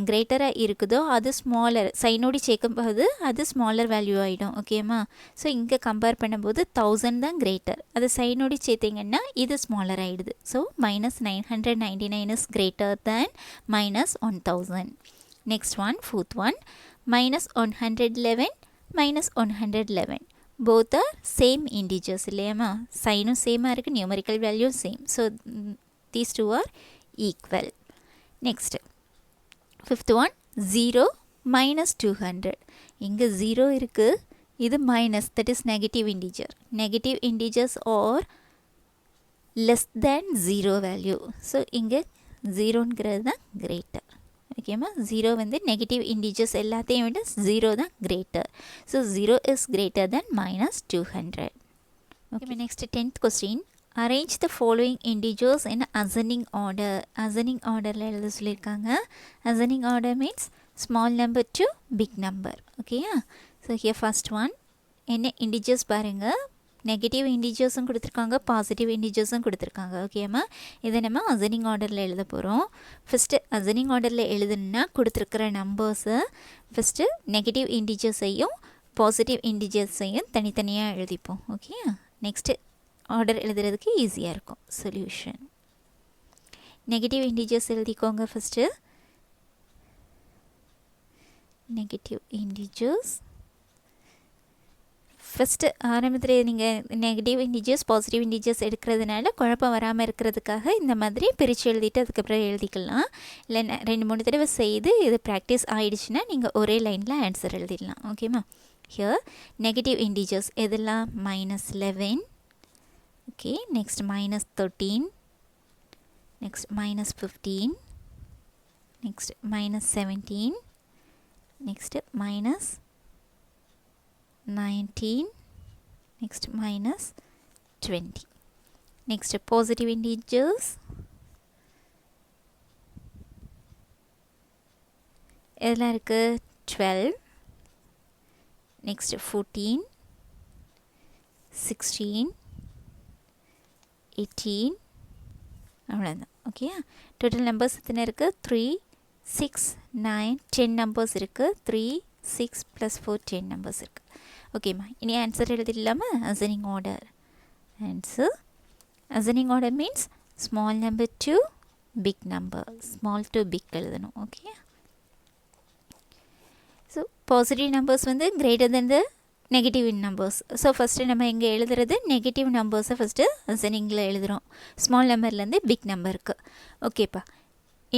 கிரேட்டராக இருக்குதோ அது ஸ்மாலர், சைனோடி சேர்க்கும்போது அது ஸ்மாலர் வேல்யூ ஆகிடும். ஓகேம்மா? ஸோ இங்கே கம்பேர் பண்ணும்போது 1000 தான் கிரேட்டர். அது சைனோடி சேர்த்திங்கன்னா இது ஸ்மாலர் ஆகிடுது. So -999 is greater than -1000. Next one, fourth one, -111 -111. Both are same integers இல்லையாம்மா? சைனும் சேமாக இருக்குது, numerical value same. So these two are equal. Next fifth one, 0 -200. இங்கே 0 இருக்குது, இது minus, that is negative integer. Negative integers are less than 0 value. So இங்கே 0ங்கிறது தான் கிரேட்டர். ஓகேம்மா? 0 வந்து நெகட்டிவ் இண்டிஜர்ஸ் எல்லாத்தையும் விட 0 தான் greater. So 0 is greater then -200. Okay, next 10th question. Arrange the following integers in அசனிங் ஆர்டர். அசனிங் ஆர்டரில் எழுத சொல்லியிருக்காங்க. அசனிங் order means small number to big number. ஓகேயா? ஸோ ஹியர் ஃபர்ஸ்ட் ஒன், என்ன இண்டிஜர்ஸ் பாருங்கள். நெகட்டிவ் இண்டிஜர்ஸும் கொடுத்துருக்காங்க, பாசிட்டிவ் இண்டிஜர்ஸும் கொடுத்துருக்காங்க. ஓகேம்மா? இதை நம்ம அசனிங் ஆர்டரில் எழுத போகிறோம். ஃபஸ்ட்டு அசனிங் ஆர்டரில் எழுதுனா கொடுத்துருக்கிற நம்பர்ஸை ஃபஸ்ட்டு நெகட்டிவ் இண்டிஜர்ஸையும் பாசிட்டிவ் இண்டிஜர்ஸையும் தனித்தனியாக எழுதிப்போம். ஓகே? நெக்ஸ்ட்டு ஆர்டர் எழுதுறதுக்கு ஈஸியாக இருக்கும். சொல்யூஷன், நெகட்டிவ் இண்டிஜர்ஸ் எழுதிக்கோங்க. First negative integers. ஃபஸ்ட்டு ஆரம்பத்தில் நீங்கள் நெகட்டிவ் இண்டிஜர்ஸ் பாசிட்டிவ் இண்டிஜர்ஸ் எடுக்கிறதுனால குழப்பம் வராமல் இருக்கிறதுக்காக இந்த மாதிரி பிரித்து எழுதிட்டு அதுக்கப்புறம் எழுதிக்கலாம். இல்லை 2-3 தடவை செய்து இது ப்ராக்டிஸ் ஆகிடுச்சுன்னா நீங்கள் ஒரே லைனில் ஆன்சர் எழுதிடலாம். ஓகேம்மா? ஹியர் நெகட்டிவ் இண்டிஜர்ஸ் எதெல்லாம்? -11. Okay, next -13, next -15, next minus 17, next minus 19, next minus 20. Next positive integers, எதெல்லாம் இருக்கு 12, next 14, 16, 18, அவ்வளோதான். ஓகே, டோட்டல் நம்பர்ஸ் எத்தனை இருக்குது 3, 6, 9, 10 நம்பர்ஸ் இருக்குது. 3, 6 + 4 10 நம்பர்ஸ் இருக்குது. ஓகேம்மா, இனி ஆன்சர் எழுதிடலாமா? அசனிங் order. Answer ascending order means small number to big number, small to big எழுதணும். ஓகே, ஸோ பாசிட்டிவ் நம்பர்ஸ் வந்து greater than the negative numbers. So first நம்ம இங்கே எழுதுறது நெகட்டிவ் நம்பர்ஸை ஃபஸ்ட்டு அசனிங்கில் எழுதுகிறோம், ஸ்மால் நம்பர்லேருந்து பிக் நம்பருக்கு. ஓகேப்பா,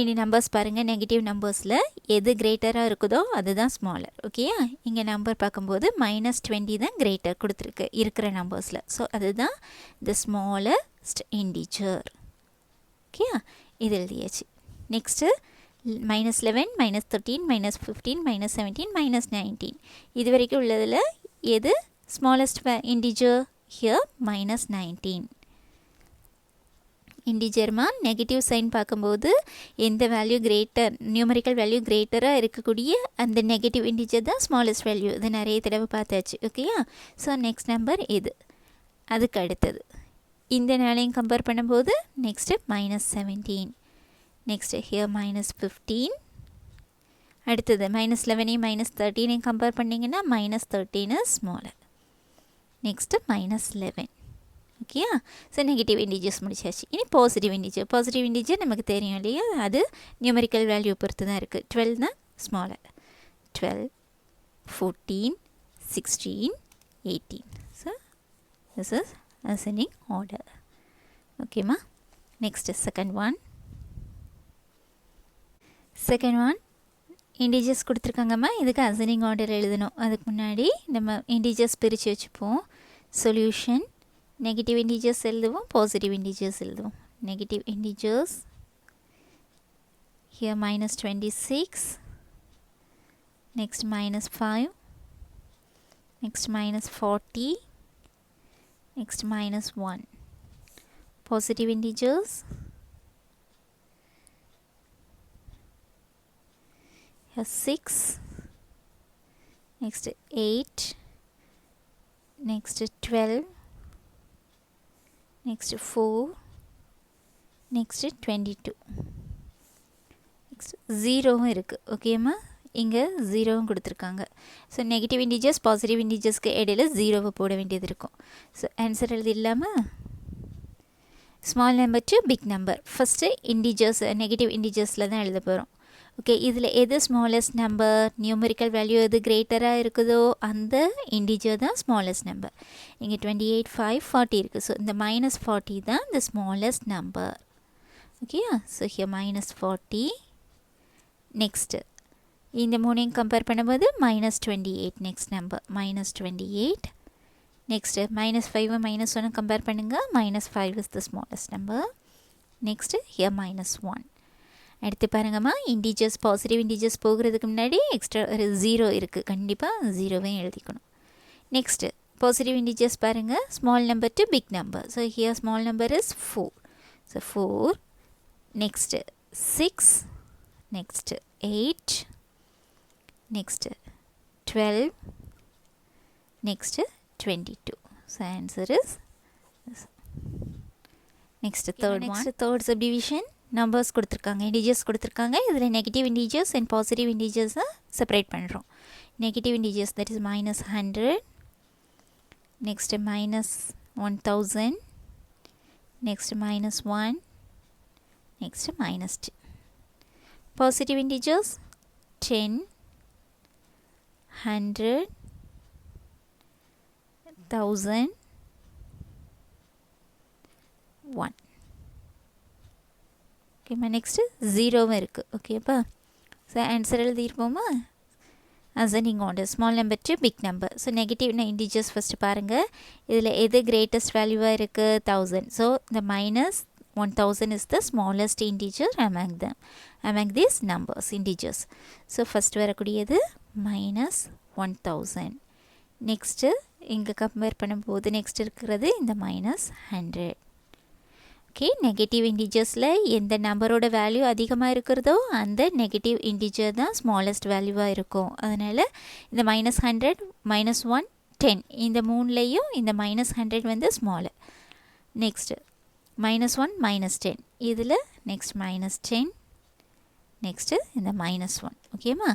இனி நம்பர்ஸ் பாருங்கள். நெகட்டிவ் நம்பர்ஸில் எது கிரேட்டராக இருக்குதோ அதுதான் ஸ்மாலர். ஓகேயா, இங்கே நம்பர் பார்க்கும்போது -20 தான் கிரேட்டர் கொடுத்துருக்கு இருக்கிற நம்பர்ஸில். ஸோ அதுதான் த ஸ்மாலஸ்ட் இன்டிஜர். ஓகேயா, இது எழுதியாச்சு. நெக்ஸ்ட்டு -11, -13, -15, -17, -19 இது வரைக்கும் உள்ளதில் எது ஸ்மாலஸ்ட் இன்டிஜர்? ஹியர் -19. இன்டிஜர்மா நெகட்டிவ் சைன் பார்க்கும்போது எந்த வேல்யூ கிரேட்டர், நியூமரிக்கல் வேல்யூ கிரேட்டராக இருக்கக்கூடிய அந்த நெகட்டிவ் இன்டிஜர் தான் ஸ்மாலஸ்ட் வேல்யூ. இது நிறைய தடவை பார்த்தாச்சு. ஓகேயா, ஸோ நெக்ஸ்ட் நம்பர் இது. அதுக்கு அடுத்தது இந்த நாளையும் கம்பேர் பண்ணும்போது நெக்ஸ்ட்டு -17, நெக்ஸ்ட்டு ஹியர் -15, அடுத்தது -11, -13 கம்பேர் பண்ணிங்கன்னா -13 ஸ்மாலர். நெக்ஸ்ட்டு -11. ஓகேயா, ஸோ நெகட்டிவ் இன்டிஜர்ஸ் முடிச்சாச்சு. இனி பாசிட்டிவ் இன்டிஜர். பாசிட்டிவ் இன்டிஜர் நமக்கு தெரியும் இல்லையா, அது நியூமரிக்கல் வேல்யூ பொறுத்து தான் இருக்குது. 12 தான் smaller. 12, 14, 16, 18. So this is ascending order. ஓகேம்மா, next second one. Second one integers கொடுத்துருக்காங்கம்மா, இதுக்கு அசெண்டிங் ஆர்டர் எழுதணும். அதுக்கு முன்னாடி நம்ம இன்டிஜர்ஸ் பிரித்து வச்சுப்போம். சொல்யூஷன் நெகட்டிவ் இன்டிஜர்ஸ் எழுதுவோம், பாசிட்டிவ் இன்டிஜர்ஸ் எழுதுவோம். Negative integers here -26, next -5, next -40, next -1. Positive integers here 6, next 8, next 12, next 4, next 22, next 0 இருக்குது. ஓகேம்மா, இங்கே 0 கொடுத்துருக்காங்க. ஸோ நெகட்டிவ் இன்டிஜர்ஸ் பாசிட்டிவ் இன்டிஜர்ஸ்க்கு இடையில 0 போட வேண்டியது இருக்கும். ஸோ ஆன்சர் எழுதி இல்லாமல் small number to big number. First integers negative இன்டிஜர்ஸில் தான் எழுத போகிறோம். ஓகே, இதில் எது ஸ்மாலஸ்ட் நம்பர், நியூமரிக்கல் வேல்யூ எது கிரேட்டராக இருக்குதோ அந்த இன்டிஜர் தான் ஸ்மாலஸ்ட் நம்பர். இங்கே 28, 5, 40 இருக்குது. ஸோ இந்த -40 தான் இந்த ஸ்மாலஸ்ட் நம்பர். ஓகேயா, ஸோ ஹியர் -40. நெக்ஸ்ட்டு இந்த மூணையும் கம்பேர் பண்ணும்போது -28 நெக்ஸ்ட் நம்பர், -28. நெக்ஸ்ட்டு -5 -1 கம்பேர் பண்ணுங்கள், -5 is the smallest number. Next here -1. அடுத்து பாருங்கம்மா, இன்டிஜர்ஸ் பாசிட்டிவ் இன்டிஜர்ஸ் போகிறதுக்கு முன்னாடி எக்ஸ்ட்ரா ஒரு 0 இருக்குது, கண்டிப்பாக 0வையும் எழுதிக்கணும். நெக்ஸ்ட்டு பாசிட்டிவ் இன்டிஜர்ஸ் பாருங்கள், small number to big number. So here small number is 4. So 4, next 6, next 8, next 12, next 22. So answer is next third one. Third subdivision numbers கொடுத்துருக்காங்க, integers கொடுத்துருக்காங்க. இதில் நெகட்டிவ் இன்டிஜர்ஸ் அண்ட் பாசிட்டிவ் இன்டிஜர்ஸை separate பண்ணுறோம். Negative integers that is -100, next -1000, next -1, next -2. Positive integers 10, 100, 1000, 1. ஓகேம்மா, next 0வும் இருக்குது. ஓகேப்பா, so answer எழுதியிருப்போமா? Ascending order, small number to big number. So negative integers first பாருங்கள், இதில் எது கிரேட்டஸ்ட் வேல்யூவாக இருக்குது 1000. ஸோ இந்த 1000 is the smallest integer among these numbers, integers. So first வரக்கூடியது minus 1000. Next இங்க கம்பேர் பண்ணும்போது next இருக்கிறது இந்த minus 100. ஓகே, நெகட்டிவ் இன்டிஜர்ஸில் எந்த நம்பரோட வேல்யூ அதிகமாக இருக்கிறதோ அந்த நெகட்டிவ் இன்டிஜர் தான் ஸ்மாலஸ்ட் வேல்யூவாக இருக்கும். அதனால் இந்த -100 -1 10 இந்த மூணுலேயும் இந்த -100 வந்து ஸ்மாலு. நெக்ஸ்ட்டு -1 -10 இதில் நெக்ஸ்ட் -10 நெக்ஸ்ட்டு இந்த -1. ஓகேம்மா,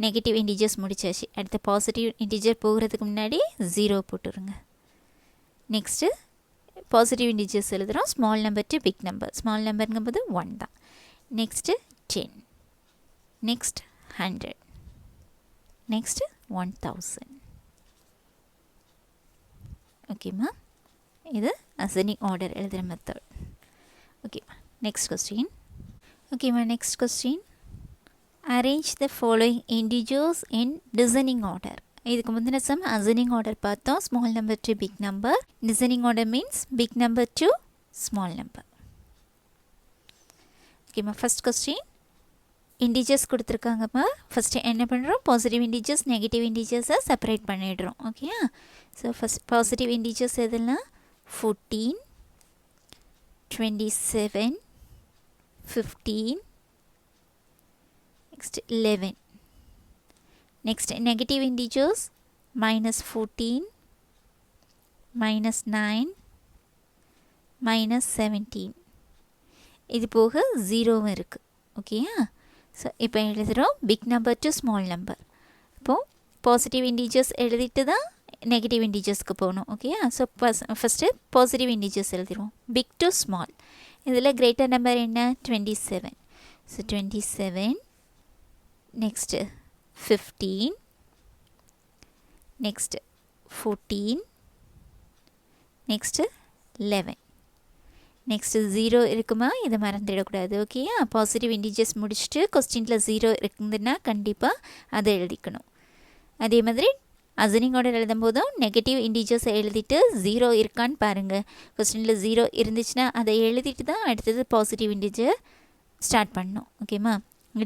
நெகட்டிவ் இன்டிஜர்ஸ் முடிச்சாச்சு. அடுத்த பாசிட்டிவ் இன்டிஜர் போகிறதுக்கு முன்னாடி 0 போட்டுருங்க. நெக்ஸ்ட்டு பாசிட்டிவ் இன்டிஜர்ஸ் எழுதுகிறோம். Small number to big number. Small நம்பருங்கும்போது 1 தான். Next 10, next 100, next 1000. ஓகேம்மா, இது அசெண்டிங் ஆர்டர் எழுதுகிற மெத்தட். ஓகேம்மா, நெக்ஸ்ட் கொஸ்டின். ஓகேம்மா, next question. Arrange the following integers in descending order. இதுக்கு முந்தின சம் அசெண்டிங் ஆர்டர் பார்த்தோம். Small number to big number. Descending order means big number to small number. ஓகேம்மா, first question. Integers கொடுத்துருக்காங்கம்மா. First என்ன பண்ணுறோம், positive integers negative இன்டிஜர்ஸை separate பண்ணிடுறோம். ஓகேயா, ஸோ ஃபஸ்ட் பாசிட்டிவ் இன்டிஜர்ஸ் எதெல்லாம் 14, 27, 15, next 11. Next negative integers -14, -9, -17. இது போக 0 இருக்குது. ஓகேயா, ஸோ இப்போ எழுதுகிறோம் big number to small number. இப்போது பாசிட்டிவ் இன்டிஜர்ஸ் எழுதிட்டு தான் நெகட்டிவ் இன்டிஜர்ஸ்க்கு போகணும். ஓகேயா, ஸோ ஃபஸ்ட்டு பாசிட்டிவ் இன்டிஜர்ஸ் எழுதிடுவோம். Big to small. இதில் கிரேட்டர் நம்பர் என்ன, 27. So 27. Next 15, next 14, next 11, next 0 இருக்குமா, இதை மறந்துடக்கூடாது. ஓகேயா, பாசிட்டிவ் இன்டிஜர்ஸ் முடிச்சுட்டு கொஸ்டினில் 0 இருக்குதுன்னா கண்டிப்பாக அதை எழுதிக்கணும். அதே மாதிரி அசெண்டிங் ஆர்டர் எழுதும் போதும் நெகட்டிவ் இன்டிஜர்ஸை எழுதிட்டு 0 இருக்கான்னு பாருங்கள். கொஸ்டினில் 0 இருந்துச்சுன்னா அதை எழுதிட்டு தான் அடுத்தது பாசிட்டிவ் இன்டிஜர் ஸ்டார்ட் பண்ணணும். ஓகேம்மா,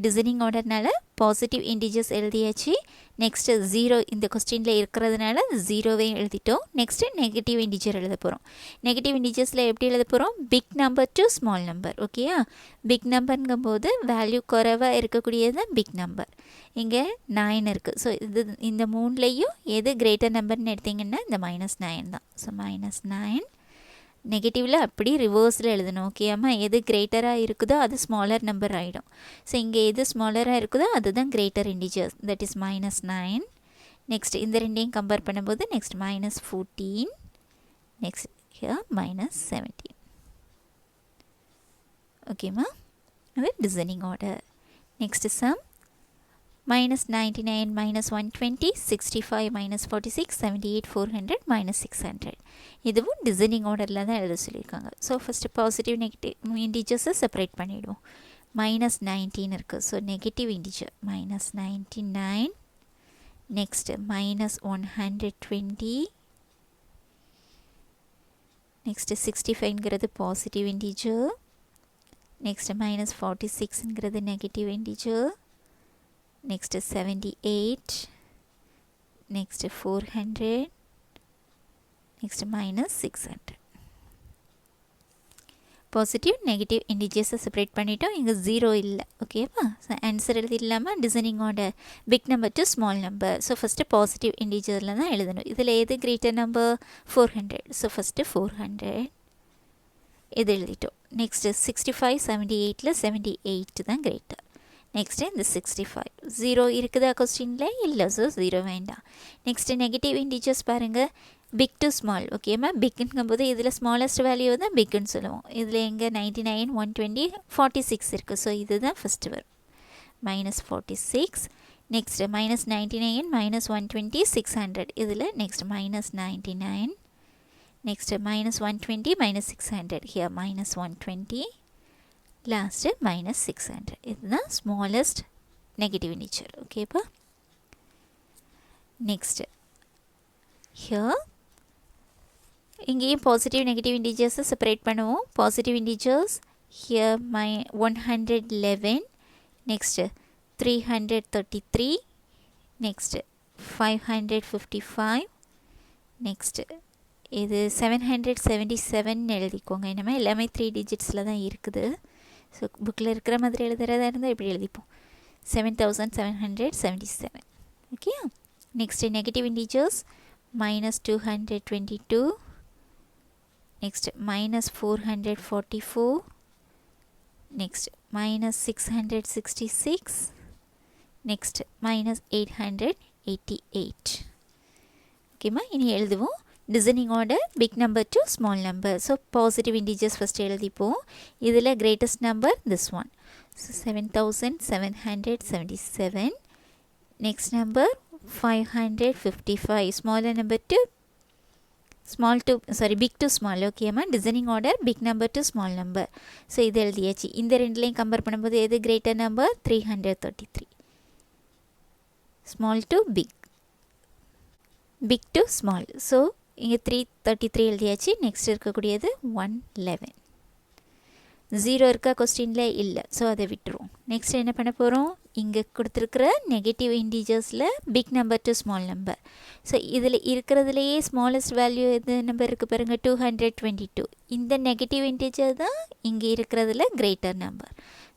டிசைனிங் ஆர்டர்னால பாசிட்டிவ் இன்டிஜர்ஸ் எழுதியாச்சு. நெக்ஸ்ட்டு 0 இந்த கொஸ்டினில் இருக்கிறதுனால 0வே எழுதிட்டோம். நெக்ஸ்ட்டு நெகட்டிவ் இன்டிஜர் எழுத போகிறோம். நெகட்டிவ் இன்டிஜர்ஸில் எப்படி எழுத போகிறோம், big number to small number. ஓகேயா, பிக் நம்பருங்கும்போது வேல்யூ குறைவாக இருக்கக்கூடியது பிக் நம்பர். இங்கே 9 இருக்குது. ஸோ இந்த மூணுலேயும் எது கிரேட்டர் நம்பர்னு எடுத்திங்கன்னா இந்த -9 தான். ஸோ -9. நெகட்டிவில் அப்படி ரிவர்ஸில் எழுதணும். ஓகேம்மா, எது கிரேட்டராக இருக்குதோ அது ஸ்மாலர் நம்பர் ஆகிடும். ஸோ இங்கே எது ஸ்மாலராக இருக்குதோ அதுதான் greater integers, that is -9. Next இந்த ரெண்டையும் கம்பேர் பண்ணும்போது நெக்ஸ்ட் -14, நெக்ஸ்ட் ஹியர் -17. ஓகேம்மா, அது டிசைனிங் ஆர்டர். Next sum -99, -120, 65, -46, 78, 400, -600. இதுவும் டிசைனிங் ஆர்டரில் தான் எழுத சொல்லியிருக்காங்க. ஸோ ஃபஸ்ட்டு பாசிட்டிவ் நெகட்டிவ் இன்டிஜர்ஸை செப்பரேட் பண்ணிவிடுவோம். -19 இருக்குது. So negative integer -99. Next -120. Next 65ங்கிறது பாசிட்டிவ் இன்டிஜர். நெக்ஸ்ட்டு -46ங்கிறது negative integer. next 78, next 400, next -600. Positive negative இன்டிஜர்ஸை செப்பரேட் பண்ணிட்டோம். இங்கே 0 இல்லை. ஓகேவா, ஸோ ஆன்சர் எழுதிடலாமா, descending order big number to small number. So first positive இன்டிஜரில் தான் எழுதணும். இதில் எது கிரேட்டர் நம்பர், 400. ஸோ ஃபஸ்ட்டு 400 இது எழுதிட்டோம். நெக்ஸ்ட்டு 65, 78ல் 78 தான் கிரேட்டர். நெக்ஸ்ட்டு இந்த 65. 0 இருக்குதா கொஸ்டினில், இல்லை. ஸோ 0 வேண்டாம். நெக்ஸ்ட்டு நெகட்டிவ் இன்டிஜர்ஸ் பாருங்கள், பிக் டு ஸ்மால். ஓகேம்மா, பிக்குங்கும்போது இதில் ஸ்மாலஸ்ட் வேல்யூ தான் பிக்குன்னு சொல்லுவோம். இதில் எங்கே 99, 120, 46 இருக்குது. ஸோ இதுதான் ஃபஸ்ட்டு வரும், -46. நெக்ஸ்ட்டு -99, -120, 600. இதில் நெக்ஸ்ட் -99. நெக்ஸ்ட்டு -120, -600. ஹியர் -120. லாஸ்ட்டு -600. இதுதான் ஸ்மாலஸ்ட் நெகட்டிவ் இன்டிஜர். ஓகேப்பா, நெக்ஸ்ட்டு ஹியர் இங்கேயும் பாசிட்டிவ் நெகட்டிவ் இன்டிஜர்ஸை செப்பரேட் பண்ணுவோம். Positive integers here 111, next 333, next 555, next இது 777 எழுதிக்கோங்க. என்னமே எல்லாமே 3 டிஜிட்ஸில் தான் இருக்குது. ஸோ புக்கில் இருக்கிற மாதிரி எழுதுறதா இருந்தால் இப்படி எழுதிப்போம். 7777. Okay. Next negative integers -222, next -444, next -666, next -888. ஓகேம்மா, இனி எழுதுவோம். Descending order big number to small number. So positive integers first எழுதிப்போம். இதில் greatest number this one. So 7777. Next number 555. Smaller number to big to small. ஓகேம்மா, descending order big number to small number. So இது எழுதியாச்சு. இந்த ரெண்டுலேயும் compare பண்ணும்போது எது greater number? 333. Small to big, big to small. So இங்கே 333 எழுதியாச்சு. Next இருக்கக்கூடியது 111. 0 இருக்கா கொஸ்டினில்? இல்லை. ஸோ அதை விட்டுருவோம். நெக்ஸ்ட் என்ன பண்ண போகிறோம்? இங்கே கொடுத்துருக்குற நெகட்டிவ் இன்டிஜர்ஸில் big number to small number. So இதில் இருக்கிறதுலையே ஸ்மாலஸ்ட் வேல்யூ எது நம்பர் இருக்குது பாருங்கள், 222. இந்த நெகட்டிவ் இன்டிஜர் தான் இங்கே இருக்கிறதுல greater number.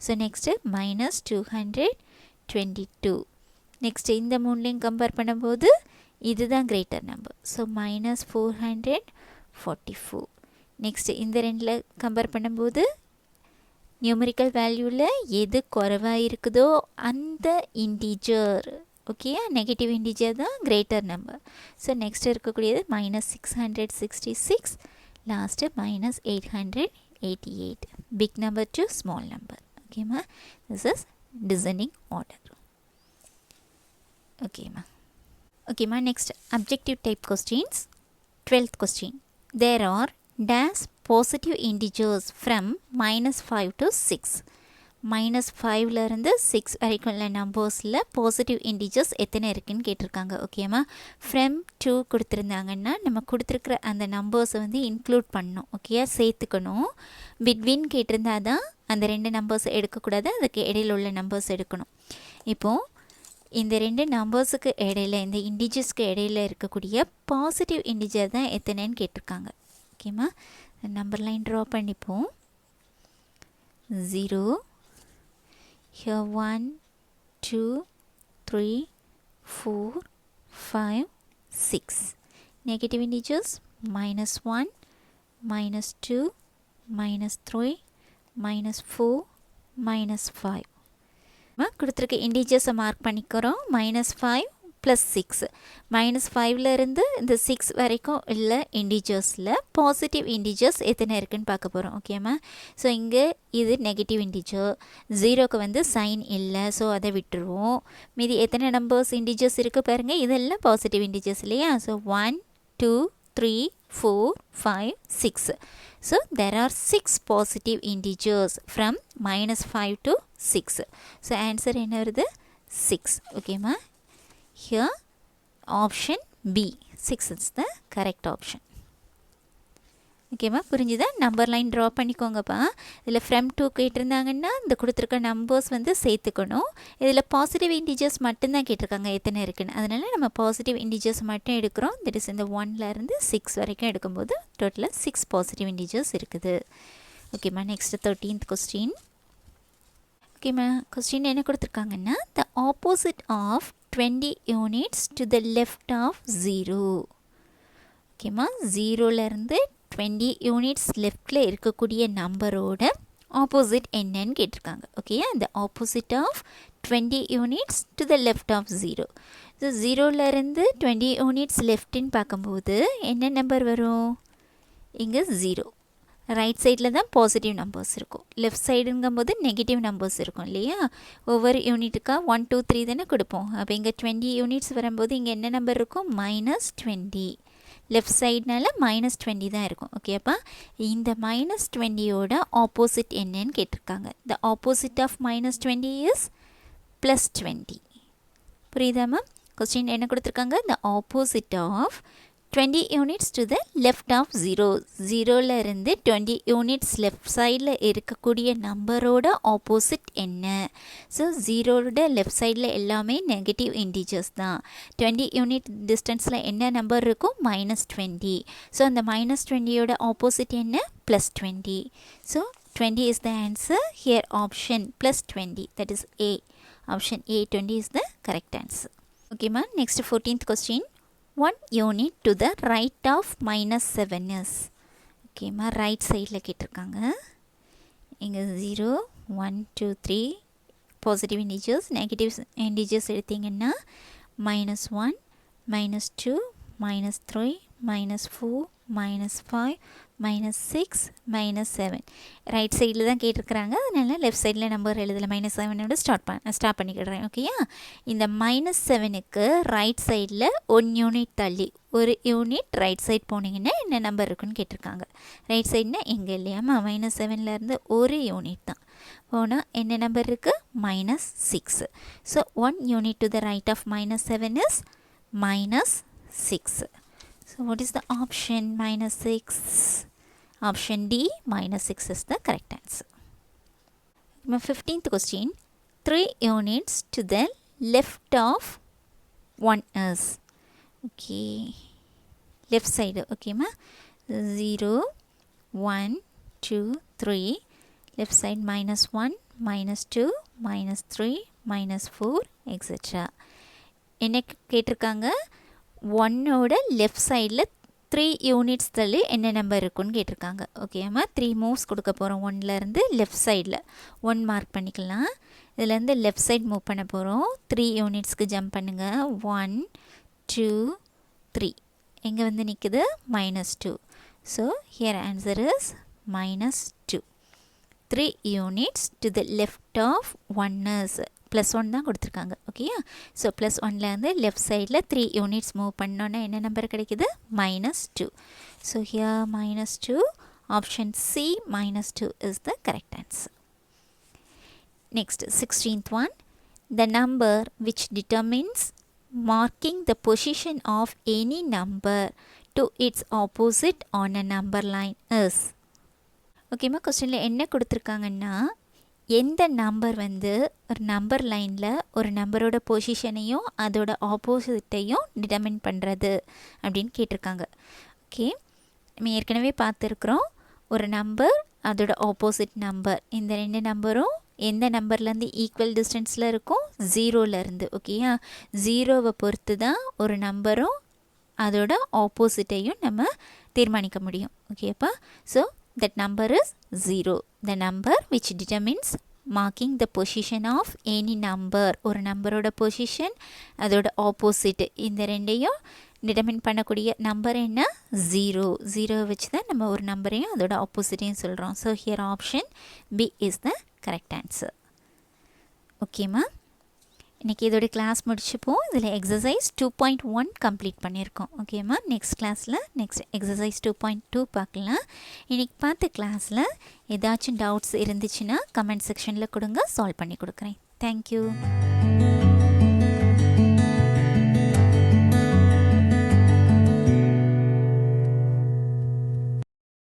So next -222. Next இந்த மூணுலேயும் கம்பேர் பண்ணும்போது இதுதான் கிரேட்டர் நம்பர். ஸோ -444. நெக்ஸ்ட் இந்த ரெண்டில் கம்பேர் பண்ணும்போது நியூமரிக்கல் வேல்யூவில் எது குறைவாக இருக்குதோ அந்த இன்டிஜர், ஓகே, நெகட்டிவ் இன்டிஜர் தான் கிரேட்டர் நம்பர். ஸோ நெக்ஸ்ட் இருக்கக்கூடியது -666, last -888. Big number to small number. ஓகேம்மா, திஸ் இஸ் டிசைனிங் ஆர்டர். ஓகேம்மா. ஓகேம்மா, next objective type questions. 12th question. There are dash positive integers from -5 to 6. -5லேருந்து 6 வரைக்கும் உள்ள நம்பர்ஸில் positive integers எத்தனை இருக்குதுன்னு கேட்டிருக்காங்க. ஓகேம்மா, ஃப்ரம் 2 கொடுத்துருந்தாங்கன்னா நம்ம கொடுத்துருக்குற அந்த நம்பர்ஸை வந்து இன்க்ளூட் பண்ணணும். ஓகே, சேர்த்துக்கணும். பிட்வீன் கேட்டிருந்தா தான் அந்த ரெண்டு நம்பர்ஸ் எடுக்கக்கூடாது, அதுக்கு இடையில் உள்ள நம்பர்ஸ் எடுக்கணும். இப்போது இந்த ரெண்டு நம்பர்ஸுக்கு இடையில், இந்த இன்டிஜர்ஸ்க்கு இடையில் இருக்கக்கூடிய பாசிட்டிவ் இன்டிஜர் தான் எத்தனைன்னு கேட்டிருக்காங்க. ஓகேம்மா, நம்பர் லைன் ட்ரா பண்ணிப்போம். 0, here 1, 2, 3, 4, 5, 6. Negative integers -1, -2, -3, -4, -5. கொடுத்துருக்க இன்டிஜர்ஸை மார்க் பண்ணிக்கிறோம். -5 + 6. -5லேருந்து இந்த 6 வரைக்கும் உள்ள இன்டிஜர்ஸில் பாசிட்டிவ் இன்டிஜர்ஸ் எத்தனை இருக்குதுன்னு பார்க்க போகிறோம். ஓகேம்மா, ஸோ இங்கே இது நெகட்டிவ் இன்டிஜர், 0க்கு வந்து சைன் இல்லை, ஸோ அதை விட்டுருவோம். மீதி எத்தனை நம்பர்ஸ் இன்டிஜர்ஸ் இருக்குது பாருங்கள், இதெல்லாம் பாசிட்டிவ் இன்டிஜர்ஸ் இல்லையா? So 1, 2, 3, 4, 5, 6. So there are 6 positive integers from -5 to 6. So answer என்ன வருது? 6. Okay ma. Here option B, 6 is the correct option. ஓகேம்மா, புரிஞ்சுதா? நம்பர் லைன் ட்ரா பண்ணிக்கோங்கப்பா. இதில் ஃப்ரம் 2 கேட்டிருந்தாங்கன்னா இந்த கொடுத்துருக்க நம்பர்ஸ் வந்து சேர்த்துக்கணும். இதில் பாசிட்டிவ் இன்டிஜர்ஸ் மட்டும்தான் கேட்டிருக்காங்க எத்தனை இருக்குன்னு. அதனால் நம்ம பாசிட்டிவ் இன்டிஜர்ஸ் மட்டும் எடுக்கிறோம். தட் இஸ் இந்த 1லேருந்து 6 வரைக்கும் எடுக்கும்போது டோட்டலாக 6 பாசிட்டிவ் இன்டிஜர்ஸ் இருக்குது. ஓகேம்மா, நெக்ஸ்ட் 13th கொஸ்டின். ஓகேம்மா, கொஸ்டின் என்ன கொடுத்துருக்காங்கன்னா, the opposite of 20 units to the left of 0. ஓகேம்மா, 0லேருந்து 20 யூனிட்ஸ் லெஃப்டில் இருக்கக்கூடிய நம்பரோட ஆப்போசிட் என்னன்னு கேட்டிருக்காங்க. ஓகே, அந்த opposite of 20 units to the left of 0. So 0லேருந்து 20 யூனிட்ஸ் லெஃப்டின்னு பார்க்கும்போது என்ன நம்பர் வரும்? இங்கே 0. ரைட் சைடில் தான் பாசிட்டிவ் நம்பர்ஸ் இருக்கும், லெஃப்ட் சைடுங்கும்போது நெகட்டிவ் நம்பர்ஸ் இருக்கும் இல்லையா? ஒவ்வொரு யூனிட்டுக்காக 1, 2, 3 தானே கொடுப்போம். அப்போ இங்கே 20 யூனிட்ஸ் வரும்போது இங்கே என்ன நம்பர் இருக்கும்? -20. லெஃப்ட் சைட்னால -20 தான் இருக்கும். ஓகேப்பா, இந்த -20யோட ஆப்போசிட் என்னன்னு கேட்டிருக்காங்க. The opposite of -20 is +20. புரியுதாம்மா? கொஸ்டின் என்ன கொடுத்துருக்காங்க? The opposite of 20 units to the left of 0. 0ல இருந்து 20 units left sideல இருக்கக்கூடிய நம்பரோட ஆப்போசிட் என்ன? ஸோ 0ோட லெஃப்ட் சைடில் எல்லாமே நெகட்டிவ் இன்டிஜர்ஸ் தான். 20 யூனிட் டிஸ்டன்ஸில் என்ன நம்பர் இருக்கும்? -20. ஸோ அந்த -20யோட ஆப்போசிட் என்ன? +20. So 20 is the answer. Here option +20, that is A. Option A, 20 is the correct answer. Okay ma, next 14th question. 1 unit to the right of -7 is. Okay ma, right sideல கேட்டிருக்காங்க. இங்க 0 1 2 3 positive integers, negative integers எடுத்தீங்கன்னா -1 -2 -3 -4 -5 -6 -7. Right சைடில் தான் கேட்டிருக்கிறாங்க, அதனால left சைடில் number எழுதலை. -7ஓட start பண்ணிக்கிடுறேன். ஓகேயா? இந்த -7க்கு ரைட் சைடில் 1 யூனிட் தள்ளி ஒரு யூனிட் ரைட் சைட் போனீங்கன்னா என்ன நம்பர் இருக்குன்னு கேட்டிருக்காங்க. ரைட் சைடுனா எங்கே இல்லையாம்மா? -7லேருந்து ஒரு யூனிட் தான் போனால் என்ன நம்பர் இருக்குது? -6. So 1 unit to the right of -7 is -6. So what is the option? -6. Option D, -6 is the correct answer. My 15th question. 3 units to the left of 1 is. Okay. Left side. Okay ma. 0 1 2 3. Left side -1 -2 -3 -4 etc. என்ன கேட்டிருக்காங்க? 1ஓட left சைடில் 3 units தள்ளி என்ன number இருக்குன்னு கேட்டிருக்காங்க. ஓகேம்மா, 3 moves கொடுக்க போகிறோம். 1லேருந்து லெஃப்ட் சைடில் 1 மார்க் பண்ணிக்கலாம். இதுலேருந்து லெஃப்ட் சைட் மூவ் பண்ண போகிறோம். 3 யூனிட்ஸ்க்கு ஜம்ப் பண்ணுங்கள். 1 2 3. எங்கே வந்து நிற்குது? -2. So here answer is -2. 3 units to the left of 1 is +1 தான் கொடுத்துருக்காங்க. ஓகேயா? ஸோ +1லேருந்து லெஃப்ட் சைடில் 3 யூனிட்ஸ் மூவ் பண்ணோன்னா என்ன நம்பர் கிடைக்குது? -2. So here -2. Option C, -2 is the correct answer. Next, 16th one. The number which determines marking the position of any number to its opposite on a number line is. ஓகேம்மா, கொஸ்டினில் என்ன கொடுத்துருக்காங்கன்னா, எந்த number வந்து ஒரு number லைனில் ஒரு நம்பரோட பொசிஷனையும் அதோட ஆப்போசிட்டையும் டிட்டர்மின் பண்ணுறது அப்படின்னு கேட்டிருக்காங்க. ஓகே, நம்ம ஏற்கனவே பார்த்துருக்குறோம். ஒரு நம்பர் அதோட ஆப்போசிட் நம்பர், இந்த 2 நம்பரும் எந்த நம்பர்லேருந்து ஈக்குவல் டிஸ்டன்ஸில் இருக்கும்? 0லேருந்து. ஓகேயா? 0வை பொறுத்து தான் ஒரு நம்பரும் அதோட ஆப்போசிட்டையும் நம்ம தீர்மானிக்க முடியும். ஓகேப்பா? So that number is 0. The number which determines marking the position of any number. ஒரு நம்பரோட பொசிஷன் அதோட ஆப்போசிட், இந்த ரெண்டையும் டிட்டர்மின் பண்ணக்கூடிய நம்பர் என்ன? 0. 0 வச்சு தான் நம்ம ஒரு நம்பரையும் அதோட ஆப்போசிட்டையும் சொல்கிறோம். So here option B is the correct answer. ஓகேம்மா, இன்றைக்கி இதோட கிளாஸ் முடிச்சுப்போம். இதில் எக்ஸசைஸ் 2.1 கம்ப்ளீட் பண்ணியிருக்கோம். ஓகேம்மா, நெக்ஸ்ட் கிளாஸில் எக்ஸசைஸ் 2.2 பார்க்கலாம். இன்றைக்கி பார்த்த கிளாஸில் ஏதாச்சும் டவுட்ஸ் இருந்துச்சுன்னா கமெண்ட் செக்ஷனில் கொடுங்க, சால்வ் பண்ணி கொடுக்குறேன். தேங்க்யூ.